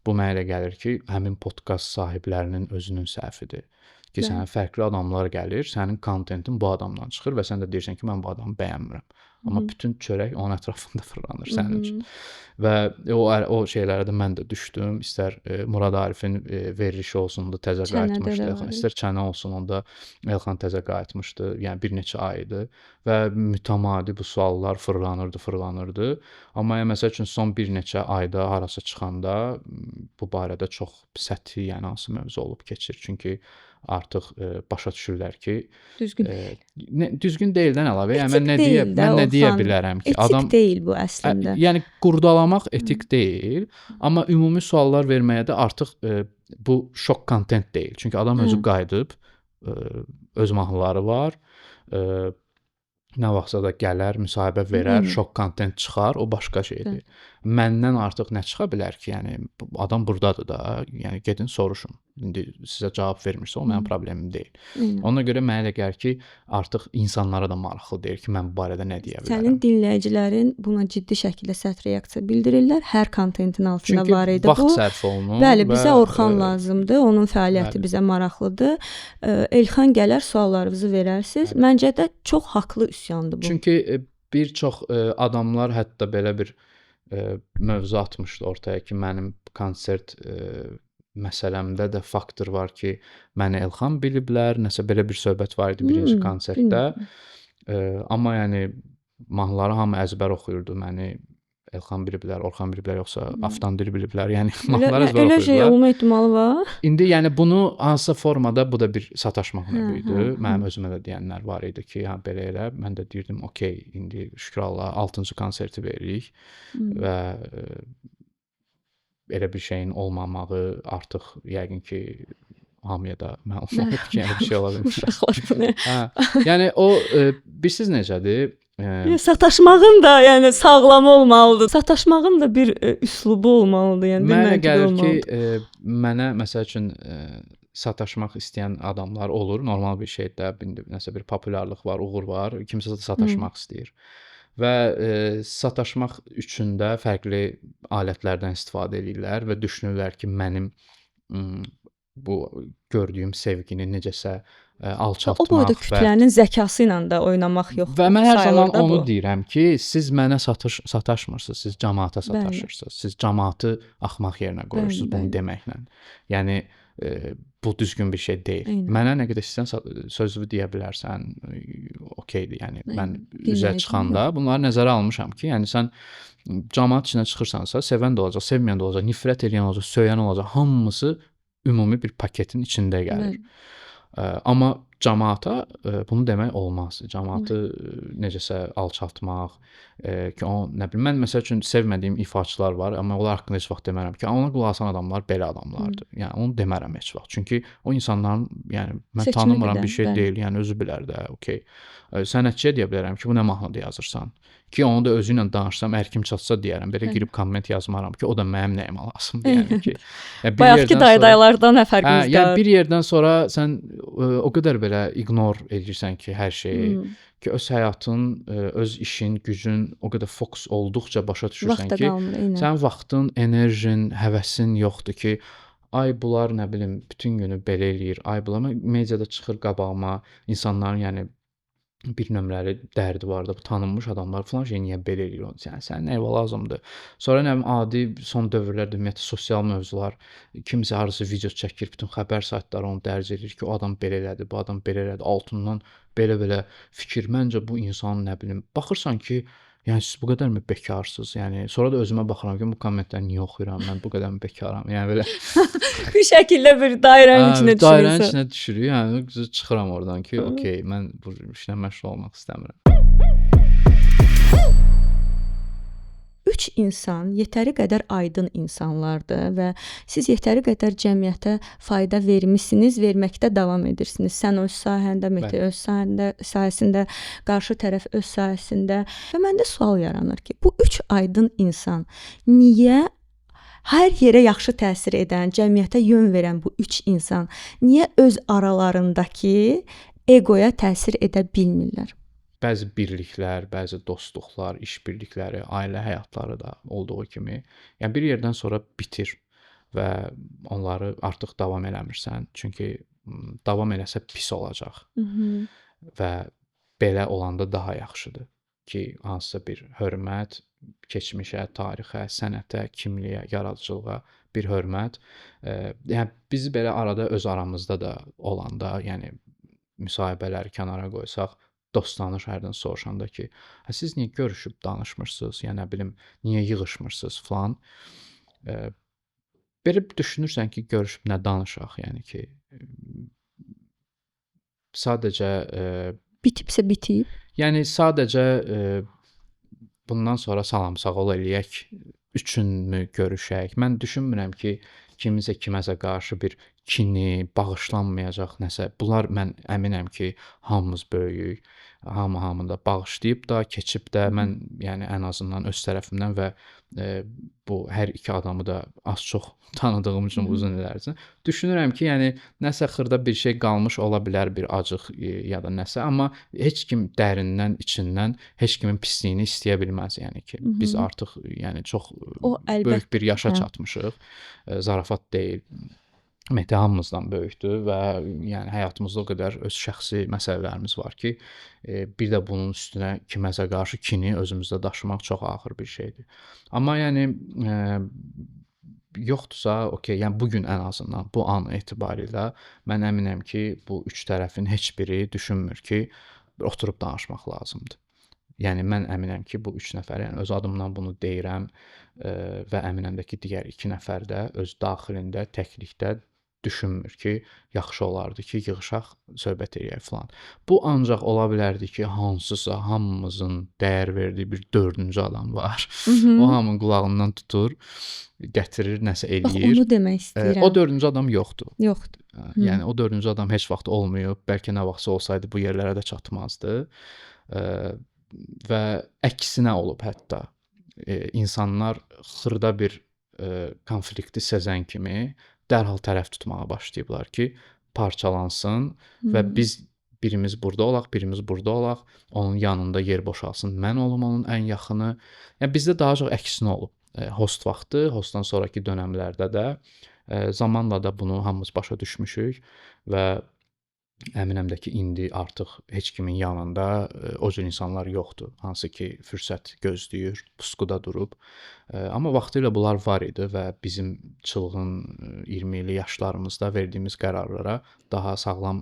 Bu mənə elə gəlir ki, həmin podkast sahiblərinin özünün səhvidir. Ki, sənə fərqli adamlar gəlir, sənin kontentin bu adamdan çıxır və sən də deyirsən ki, mən bu adamı bəyənmirəm. Amma bütün çörək onun ətrafında fırlanır sənin üçün. Və o şeylərə də mən də düşdüm. İstər Murad Arifin verilişi olsun, da təzə qayıtmışdı. İstər Çənə olsun, onda Elxan təzə qayıtmışdı. Yəni bir neçə aydı və mütəmadi bu suallar fırlanırdı. Amma məsəl üçün son bir neçə ayda harasa çıxanda bu barədə çox səthi, yəni hansı mövzu olub keçir. Çünki artıq başa düşürlər ki, düzgün deyildən əlavə, yəni mən nə deyə bilərəm ki, etik deyil bu əslində. Yəni qurdalamaq etik deyil, amma ümumi suallar verməyə də artıq bu şok kontent deyil. Çünki adam özü qayıdıb, öz mahnıları var, nə vaxtsa da gələr, müsahibə verər, şok kontent çıxar, o başqa şeydir. Məndən artıq nə çıxa bilər ki, yəni adam burdadır da, yəni gedin soruşun. İndi sizə cavab vermirsə, o mənim problemim deyil. Ona görə mənə elə gəlir ki, artıq insanlara da maraqlı deyil ki, mən bu barədə nə deyə bilərəm. Sənin dinləyicilərin buna ciddi şəkildə sərt reaksiya bildirirlər. Hər kontentin altında var idi bu. Çünki vaxt sərf olunur. Bəli, bizə Orxan lazımdır. Onun fəaliyyəti bizə maraqlıdır. Elxan gələr, suallarınızı verərsiniz. Məncə də çox haqlı üsyandır bu. Çünki bir çox adamlar hətta belə bir mövzu atmışdı ortaya ki, mənim konsert məsələmdə də faktor var ki, məni Elxan biliblər, nəsə belə bir söhbət var idi birinci konsertdə. Amma yəni mahnıları hamı əzbər oxuyurdu. Məni Elxan biliblər, Orxan biliblər, yoxsa Avtandil biliblər. Yəni mahnıları əzbər Elə şey oxuyurdular. olma ehtimalı var. İndi yəni bunu hansısa formada bu da bir sataşmaq növü idi. hə, Mənim özümə də deyənlər var idi ki, ha belə elə. Mən də deyirdim, okey, indi şükür Allaha 6-cı konserti veririk və elə bir şeyin olmamağı artıq yəqin ki hamıya da məlum olub ki, yəni bir şey ola bilmir. Uşaqlar bu nə? Hə. Yəni o bilirsiz necədir? Sataşmağın da yəni sağlam olmalıdır. Sataşmağın da bir üslubu olmalıdır, yəni bir Mənə məntiqi gəlir olmalıdır. ki, mənə məsəl üçün sataşmaq istəyən adamlar olur. Normal bir şeydə nəsə bir populyarlıq var, uğur var. Kimsə də sataşmaq istəyir. Və sataşmaq üçün də fərqli alətlərdən istifadə edirlər və düşünürlər ki, mənim bu gördüyüm sevgini necəsə O alçaltmaq boyda kütlənin zəkası ilə də oynamaq yox. və mən hər zaman sayılır da onu bu. deyirəm ki, siz mənə sataşmırsınız, siz cəmaata sataşırsınız. Siz cəmaatı axmaq yerinə qoyursunuz bunu deməklə. Yəni bu düzgün bir şey deyil. Eynən. Mənə nə qədər istəyirsən sözünü deyə bilərsən, okeydir. Yəni mən üzə Dinləyici çıxanda bunları nəzərə almışam ki, yəni sən cəmaat içinə çıxırsansa, sevən də olacaq, sevməyən də olacaq, nifrət edən olacaq, söyən olacaq, hamısı ümumi bir paketin içində gəlir. Amma cəmaata bunu demək olmaz. Cəmaatı necəsə alçaltmaq, ki o nə bilim mən məsəl üçün sevmədiyim ifaçılar var, amma onlar haqqında heç vaxt demərəm ki, ona qulaq asan adamlar belə adamlardır. Yəni onu demərəm heç vaxt. Çünki o insanların yəni mən Seçimidir tanımıram də, bir şey bəli. deyil. Yəni özü bilər də, okey. Sənətçiyə deyə bilərəm ki, bu nə mahnıda yazırsan? Ki onu da özü ilə danışsam, hər kim çatsa deyərəm. Belə girib komment yazmaram ki, o da mənim nəyimə lazımdır. Yəni ki, bir Bayaqki yerdən sonra- dayılardan nə fərqimiz yəni qalır? bir yerdən sonra sən o qədər belə ignor edirsən ki, hər şeyi ki, öz həyatın, öz işin, gücün o qədər fokus olduqca başa düşürsən Vaxt da ki, qalmır, eynən. sənin vaxtın, enerjin, həvəsin yoxdur ki, ay bunlar nə bilim bütün günü belə eləyir. Ay bunlar mediada çıxır qabağıma, insanların yəni bir nömrəli dərdi var da, bu tanınmış adamlar falan şey niyə belə eləyir onu? Yəni sənin nə lazımdır? Sonra nə bilim adi son dövrlərdə ümumiyyətlə sosial mövzular, kimsə harısı video çəkir, bütün xəbər saytları onu dərc edir ki, o adam belə elədi, bu adam belə elədi, altından belə-belə fikir. Məncə bu insan nə bilim, baxırsan ki, yəni siz bu qədərmi bekarsınız? Yəni sonra da özümə baxıram ki, bu kommentləri niyə oxuyuram? Mən bu qədərmi bekaram? Yəni belə Bir şəkildə bir dairənin içinə dairənin düşürsən. içinə düşürük. Yəni çıxıram oradan ki, okey, mən bu işlə məşğul olmaq istəmirəm. 3 insan yetəri qədər aydın insanlardır və siz yetəri qədər cəmiyyətə fayda vermisiniz, verməkdə davam edirsiniz. Sən öz sahəndə, Mete öz sahəsində, qarşı tərəf öz sahəsində və məndə sual yaranır ki, bu 3 aydın insan niyə hər yerə yaxşı təsir edən, cəmiyyətə yön verən bu 3 insan niyə öz aralarındakı egoya təsir edə bilmirlər? Bəzi birliklər, bəzi dostluqlar, iş birlikləri, ailə həyatları da olduğu kimi, yəni bir yerdən sonra bitir və onları artıq davam eləmirsən. Çünki davam eləsə pis olacaq. Və belə olanda daha yaxşıdır ki, hansısa bir hörmət, keçmişə, tarixə, sənətə, kimliyə, yaradıcılığa bir hörmət. Yəni biz belə arada öz aramızda da olanda, yəni müsahibələri kənara qoysaq, dost tanış hərdən soruşanda ki, siz niyə görüşüb danışmırsınız? Yəni nə bilim, niyə yığışmırsınız falan. Belə düşünürsən ki, görüşüb nə danışaq? Yəni ki, sadəcə bitibsə bitib. Yəni sadəcə bundan sonra salam sağ ol eləyək üçünmü görüşək? Mən düşünmürəm ki, kimisə kiməsə qarşı bir kini, bağışlanmayacaq nəsə. Bunlar mən əminəm ki, hamımız böyüyük. Hamı hamını da bağışlayıb da, keçib də mən yəni ən azından öz tərəfimdən və bu hər iki adamı da az-çox tanıdığım üçün uzun illər üçün düşünürəm ki, yəni nəsə xırda bir şey qalmış ola bilər, bir acıq ya da nəsə, amma heç kim dərindən, içindən heç kimin pisliyini istəyə bilməz, yəni ki, biz artıq yəni çox böyük bir yaşa çatmışıq. Zarafat deyil. Mete hamımızdan böyükdür və yəni həyatımızda o qədər öz şəxsi məsələlərimiz var ki, bir də bunun üstünə kiməsə qarşı kini özümüzdə daşımaq çox ağır bir şeydir. Amma yəni yoxdursa, okey, yəni bu gün ən azından bu an etibarilə mən əminəm ki, bu üç tərəfin heç biri düşünmür ki, oturub danışmaq lazımdır. Yəni mən əminəm ki, bu 3 nəfər, yəni öz adımdan bunu deyirəm və əminəm də ki, digər 2 nəfər də öz daxilində, təklikdə düşünmür ki, yaxşı olardı ki, yığışaq, söhbət eləyək filan. Bu ancaq ola bilərdi ki, hansısa hamımızın dəyər verdiyi bir 4-cü adam var. O hamının qulağından tutur, gətirir, nəsə Bax, eləyir. onu demək istəyirəm. O 4-cü adam yoxdur. Yoxdur. Yəni o 4-cü adam heç vaxt olmayıb. Bəlkə nə vaxtsa olsaydı bu yerlərə də çatmazdı. Və əksinə olub hətta. İnsanlar xırda bir konflikti sezən kimi dərhal tərəf tutmağa başlayıblar ki, parçalansın və biz birimiz burada olaq, birimiz burada olaq, onun yanında yer boşalsın, mən olum onun ən yaxını. Yəni bizdə daha çox əksinə olub. Host vaxtı, hostdan sonrakı dönəmlərdə də zamanla da bunu hamımız başa düşmüşük və əminəm də ki, indi artıq heç kimin yanında o cür insanlar yoxdur. Hansı ki, fürsət gözləyir, puskuda durub. Amma vaxtilə bunlar var idi və bizim çılğın 20-li yaşlarımızda verdiyimiz qərarlara daha sağlam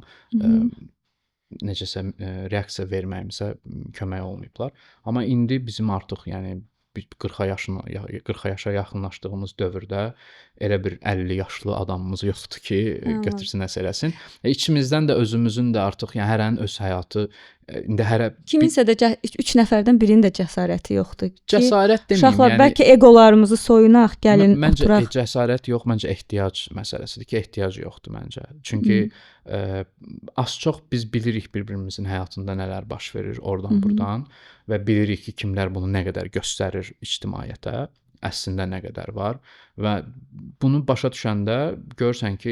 necəsə reaksiya verməyimizə kömək olmayıblar. Amma indi bizim artıq, yəni 40 yaşa yaxınlaşdığımız dövrdə elə bir 50 yaşlı adamımız yoxdur ki, götürsün nəsə eləsin. İçimizdən də özümüzün də artıq, yəni hərənin öz həyatı, indi kiminsə də 3 nəfərdən birinin də cəsarəti yoxdur ki, cəsarət deməyim, uşaqlar, bəlkə eqolarımızı soyunaq, gəlin məncə oturaq. Cəsarət yox, məncə ehtiyac məsələsidir ki, ehtiyac yoxdur məncə. Çünki az-çox biz bilirik bir-birimizin həyatında nələr baş verir oradan-burdan və bilirik ki, kimlər bunu nə qədər göstərir ictimaiyyətə, əslində nə qədər var və bunu başa düşəndə görürsən ki,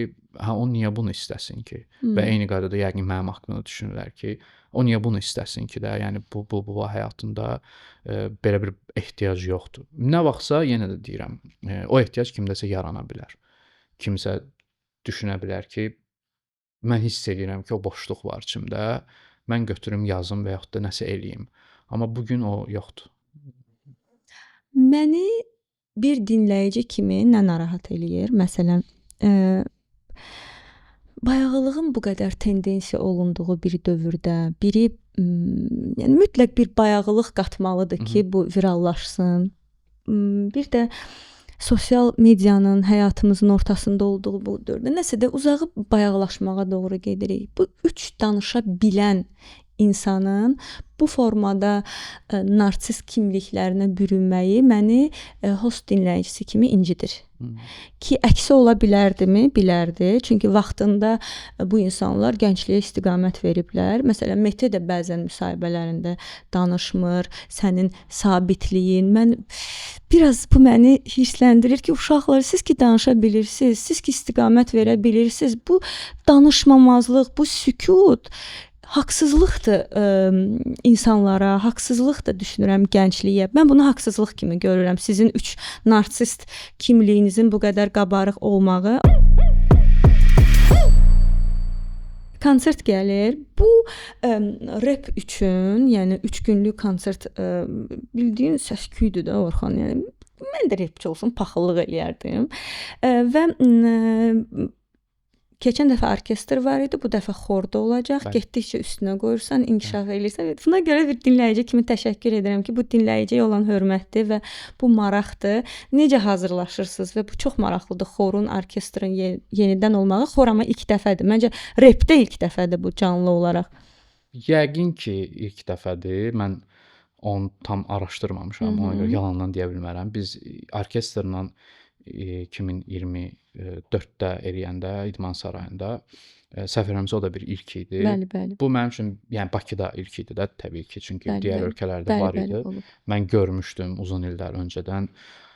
o niyə bunu istəsin ki? Və eyni qaydada yəqin mənim haqqımda düşünürlər ki, o niyə bunu istəsin ki də, yəni bu həyatında belə bir ehtiyac yoxdur. Nə vaxtsa yenə də deyirəm, o ehtiyac kimdəsə yarana bilər. Kimsə düşünə bilər ki, mən hiss edirəm ki, o boşluq var içimdə, mən götürüm yazım və yaxud da nəsə eləyim. Amma bugün o yoxdur. Məni bir dinləyici kimi nə narahat eləyir? Məsələn, bayağılığın bu qədər tendensiya olunduğu bir dövrdə biri yəni mütləq bir bayağılıq qatmalıdır ki, bu virallaşsın. Bir də sosial medianın həyatımızın ortasında olduğu bu dövrdə nəsə də uzağı bayağılaşmağa doğru gedirik. Bu 3 danışa bilən insanın bu formada narsist kimliklərinə bürünməyi məni host dinləyicisi kimi incidir. Ki əksi ola bilərdimi? Bilərdi. Çünki vaxtında bu insanlar gəncliyə istiqamət veriblər. Məsələn, Mete də bəzən müsahibələrində danışmır, sənin sabitliyin. Mən biraz bu məni hirsləndirir ki, uşaqlar, siz ki danışa bilirsiniz, siz ki istiqamət verə bilirsiniz. Bu danışmamazlıq, bu sükut haqsızlıqdır insanlara, haqsızlıqdır düşünürəm gəncliyə. Mən bunu haqsızlıq kimi görürəm. Sizin 3 narsist kimliyinizin bu qədər qabarıq olmağı. Konsert gəlir. Bu rap üçün, yəni 3 günlük konsert bildiyin səs-küydür də Orxan. Yəni mən də rapçi olsam paxıllıq eləyərdim. Və keçən dəfə orkestr var idi, bu dəfə xorda olacaq. Getdikcə üstünə qoyursan, inkişaf eləyirsən. Buna görə bir dinləyici kimi təşəkkür edirəm ki, bu dinləyiciyə olan hörmətdir və bu maraqdır. Necə hazırlaşırsınız və bu çox maraqlıdır. Xorun, orkestrın yenidən olmağı. Xor amma ilk dəfədir. Məncə rapdə ilk dəfədir bu canlı olaraq. Yəqin ki, ilk dəfədir. Mən onu tam araşdırmamışam. Ona görə yalandan deyə bilmərəm. Biz orkestrla 2024-də eləyəndə İdman Sarayında səhv eləmirəmsə o da bir ilk idi. Bəli, bəli. Bu mənim üçün, yəni Bakıda ilk idi də təbii ki, çünki digər ölkələrdə var idi. Olub. Mən görmüşdüm uzun illər öncədən.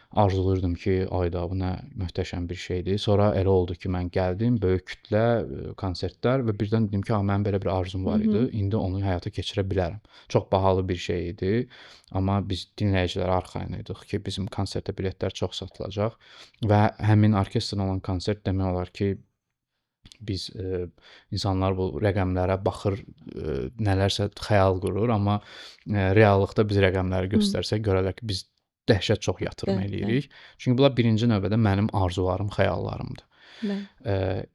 Arzulayırdım ki, ayda bu nə möhtəşəm bir şeydir. Sonra elə oldu ki, mən gəldim, böyük kütlə, konsertlər və birdən dedim ki, mənim belə bir arzum var idi. İndi onu həyata keçirə bilərəm. Çox bahalı bir şey idi. Amma biz dinləyicilər arxayın idik ki, bizim konsertə biletlər çox satılacaq və həmin orkestrla olan konsert demək olar ki, biz insanlar bu rəqəmlərə baxır, nələrsə xəyal qurur, amma reallıqda biz rəqəmləri göstərsək görərlər ki, biz dəhşət çox yatırım eləyirik. Çünki bunlar birinci növbədə mənim arzularım, xəyallarımdır.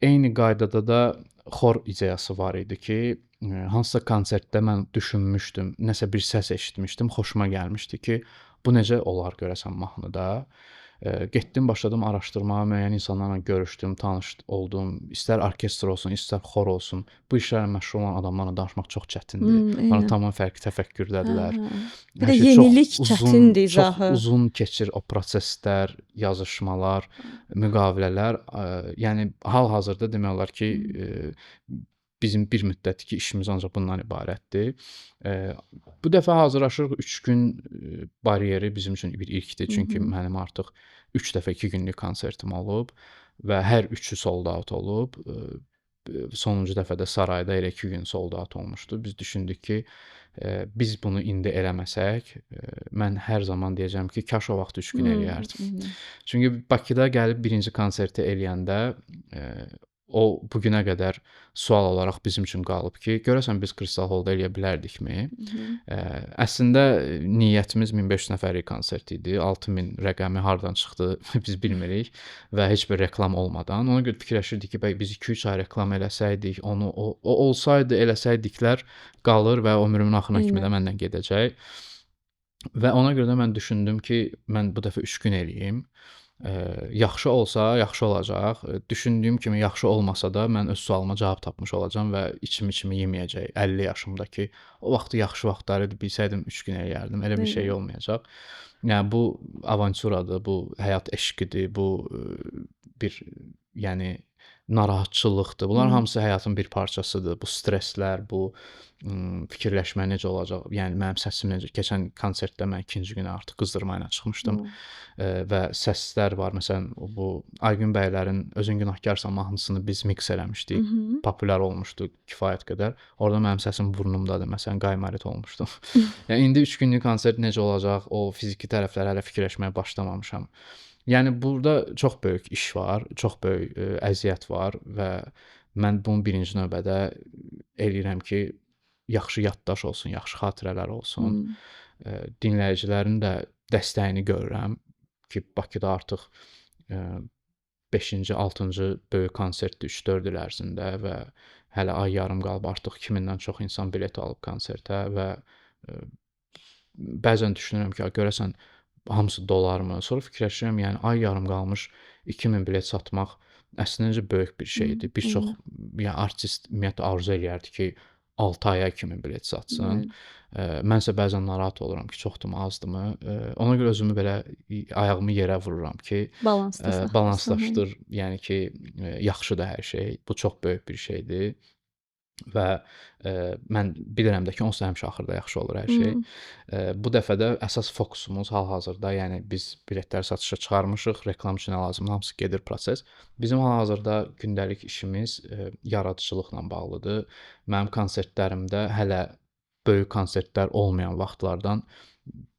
Eyni qaydada da xor ideyası var idi ki, hansısa konsertdə mən düşünmüşdüm, nəsə bir səs eşitmişdim, xoşuma gəlmişdi ki, bu necə olar görəsən mahnıda. Getdim, başladım araşdırmağa, müəyyən insanlarla görüşdüm, tanış oldum. İstər orkestr olsun, istər xor olsun. Bu işlərlə məşğul olan adamlarla danışmaq çox çətindir. Onlar Eynən. tamamilə fərqli təfəkkürdədirlər. Bir Hər də şey yenilik çox uzun, çətindir çox izahı. uzun keçir o proseslər, yazışmalar, müqavilələr. Yəni hal-hazırda demək olar ki, bizim bir müddətki işimiz ancaq bundan ibarətdir. Bu dəfə hazırlaşırıq 3 gün bariyeri bizim üçün bir ilkdir. Çünki mənim artıq 3 dəfə 2 günlük konsertim olub və hər üçü sold out olub. Sonuncu dəfə də sarayda elə 2 gün sold out olmuşdu. Biz düşündük ki, biz bunu indi eləməsək, mən hər zaman deyəcəm ki, kaş o vaxt 3 gün eləyərdim. Çünki Bakıda gəlib birinci konserti eləyəndə o bu günə qədər sual olaraq bizim üçün qalıb ki, görəsən biz Kristal Hallda eləyə bilərdikmi? Əslində niyyətimiz 1500 nəfərlik konsert idi. 6000 rəqəmi hardan çıxdı biz bilmirik və heç bir reklam olmadan. Ona görə fikirləşirdik ki, biz 2-3 ay reklam eləsəydik, onu o olsaydı eləsəydiklər qalır və ömrümün axırına kimi də məndən gedəcək. Və ona görə də mən düşündüm ki, mən bu dəfə 3 gün eləyim. Yaxşı olsa, yaxşı olacaq. Düşündüyüm kimi yaxşı olmasa da mən öz sualıma cavab tapmış olacağam və içimi yeməyəcək 50 yaşımdakı. O vaxtı yaxşı vaxtlar idi, bilsəydim 3 gün eləyərdim. Elə bir şey olmayacaq. Yəni bu avanturadır, bu həyat eşqidir, bu bir yəni narahatçılıqdır. Bunlar hamısı həyatın bir parçasıdır. Bu stresslər, bu fikirləşmə necə olacaq? Yəni mənim səsim necə? Keçən konsertdə mən ikinci günə artıq qızdırma ilə çıxmışdım və səslər var. Məsələn, bu Aygün bəylərin Özün günahkarsan mahnısını biz mix eləmişdik. Populyar olmuşdu kifayət qədər. Orada mənim səsim burnumdadır. Məsələn, qaymarit olmuşdu. Yəni indi 3 günlük konsert necə olacaq? O fiziki tərəfləri hələ fikirləşməyə başlamamışam. Yəni burada çox böyük iş var, çox böyük əziyyət var və mən bunu birinci növbədə eləyirəm ki, yaxşı yaddaş olsun, yaxşı xatirələr olsun. Dinləyicilərin də dəstəyini görürəm ki, Bakıda artıq 5-ci, 6-cı böyük konsertdir 3-4 il ərzində və hələ ay yarım qalıb artıq 2000-dən çox insan bilet alıb konsertə və bəzən düşünürəm ki, görəsən hamısı dolarmı? Sonra fikirləşirəm, yəni ay yarım qalmış 2000 bilet satmaq əslində necə böyük bir şeydir. Bir çox yəni artist ümumiyyətlə arzu eləyərdi ki, 6 aya 2000 bilet satsın. Mən isə bəzən narahat oluram ki, çoxdurmu, azdırmı? Ona görə özümü belə ayağımı yerə vururam ki, balanslaşdır. Yəni ki, yaxşıdır hər şey. Bu çox böyük bir şeydir. Və mən bilirəm də ki, onsuz da həmişə axırda yaxşı olur hər şey. Bu dəfə də əsas fokusumuz hal-hazırda, yəni biz biletləri satışa çıxarmışıq, reklam üçün nə lazımdır, hamısı gedir proses. Bizim hal-hazırda gündəlik işimiz yaradıcılıqla bağlıdır. Mənim konsertlərimdə hələ böyük konsertlər olmayan vaxtlardan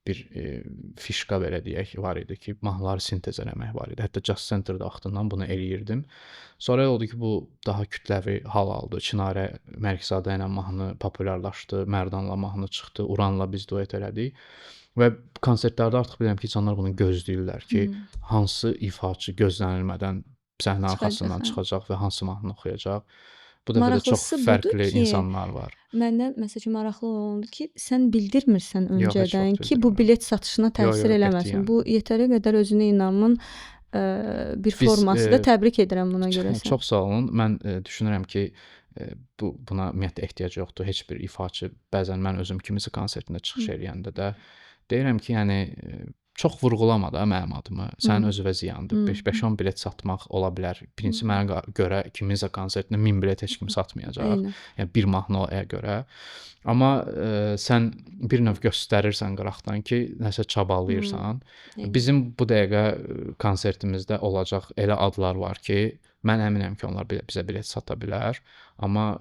bir fişqa belə deyək var idi ki, mahnıları sintez eləmək var idi. Hətta Jazz Center-də vaxtından bunu eləyirdim. Sonra oldu ki, bu daha kütləvi hal aldı. Çinarə Məlikzadə ilə mahnı populyarlaşdı, Mərdanla mahnı çıxdı, Uranla biz duet elədik. Və konsertlərdə artıq bilirəm ki, insanlar bunu gözləyirlər ki, hansı ifaçı gözlənilmədən səhnə arxasından çıxacaq və hansı mahnı oxuyacaq. Bu dəfə də çox fərqli insanlar var. Məndən məsələn maraqlı olandır ki, sən bildirmirsən öncədən ki, bu bilet satışına təsir eləməsin. Bu yetərli qədər özünə inamın bir formasıdır. Təbrik edirəm buna görə. Çox sağ olun. Mən düşünürəm ki, buna ümumiyyətlə ehtiyac yoxdur. Heç bir ifaçı bəzən mən özüm kimisə konsertində çıxış eləyəndə də deyirəm ki, yəni çox vurğulama da mənim adımı. Sənin özünə ziyandır. 5-10 bilet satmaq ola bilər. Birincisi mənə görə kiminsə konsertində 1000 bilet heç kim satmayacaq. Yəni bir mahnıya görə. Amma sən bir növ göstərirsən qıraqdan ki, nəsə çabalayırsan. Bizim bu dəqiqə konsertimizdə olacaq elə adlar var ki, mən əminəm ki, onlar bizə bilet sata bilər. Amma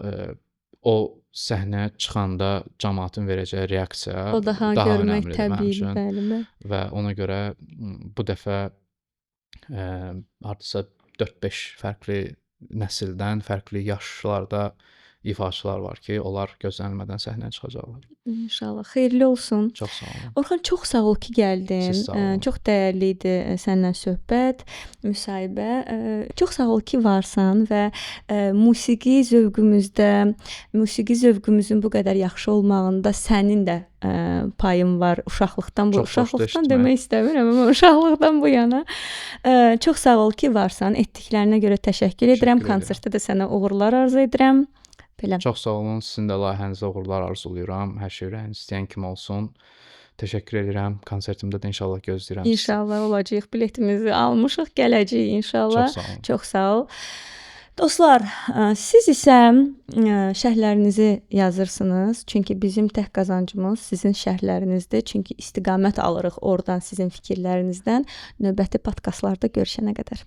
o səhnəyə çıxanda cəmaətin verəcəyi reaksiya daha önəmlidir mənim üçün. Bəli. Və ona görə bu dəfə hardasa 4-5 fərqli nəsildən, fərqli yaşlarda ifaçılar var ki, onlar gözlənilmədən səhnəyə çıxacaqlar. İnşallah xeyirli olsun. Çox sağ olun. Orxan, çox sağ ol ki, gəldin. Siz sağ olun. Çox dəyərli idi səninlə söhbət, müsahibə. Çox sağ ol ki, varsan və musiqi zövqümüzün bu qədər yaxşı olmağında sənin də payın var. Uşaqlıqdan Çox xoşdur uşaqlıqdan eşitmək. demək istəmirəm, amma uşaqlıqdan bu yana. Çox sağ ol ki, varsan. Etdiklərinə görə təşəkkür edirəm. edirəm. Konsertdə də sənə uğurlar arzu edirəm. Belə. Çox sağ olun. Sizin də layihənizə uğurlar arzulayıram. Hər şey ürəyiniz istəyən kimi olsun. Təşəkkür edirəm. Konsertimdə də inşallah gözləyirəm sizi. İnşallah olacağıq. Biletimizi almışıq, gələcəyik inşallah. Çox sağ olun. Çox sağ ol. Dostlar, siz isə şərhlərinizi yazırsınız. Çünki bizim tək qazancımız sizin şərhlərinizdir. Çünki istiqamət alırıq oradan sizin fikirlərinizdən. Növbəti podkastlarda görüşənə qədər.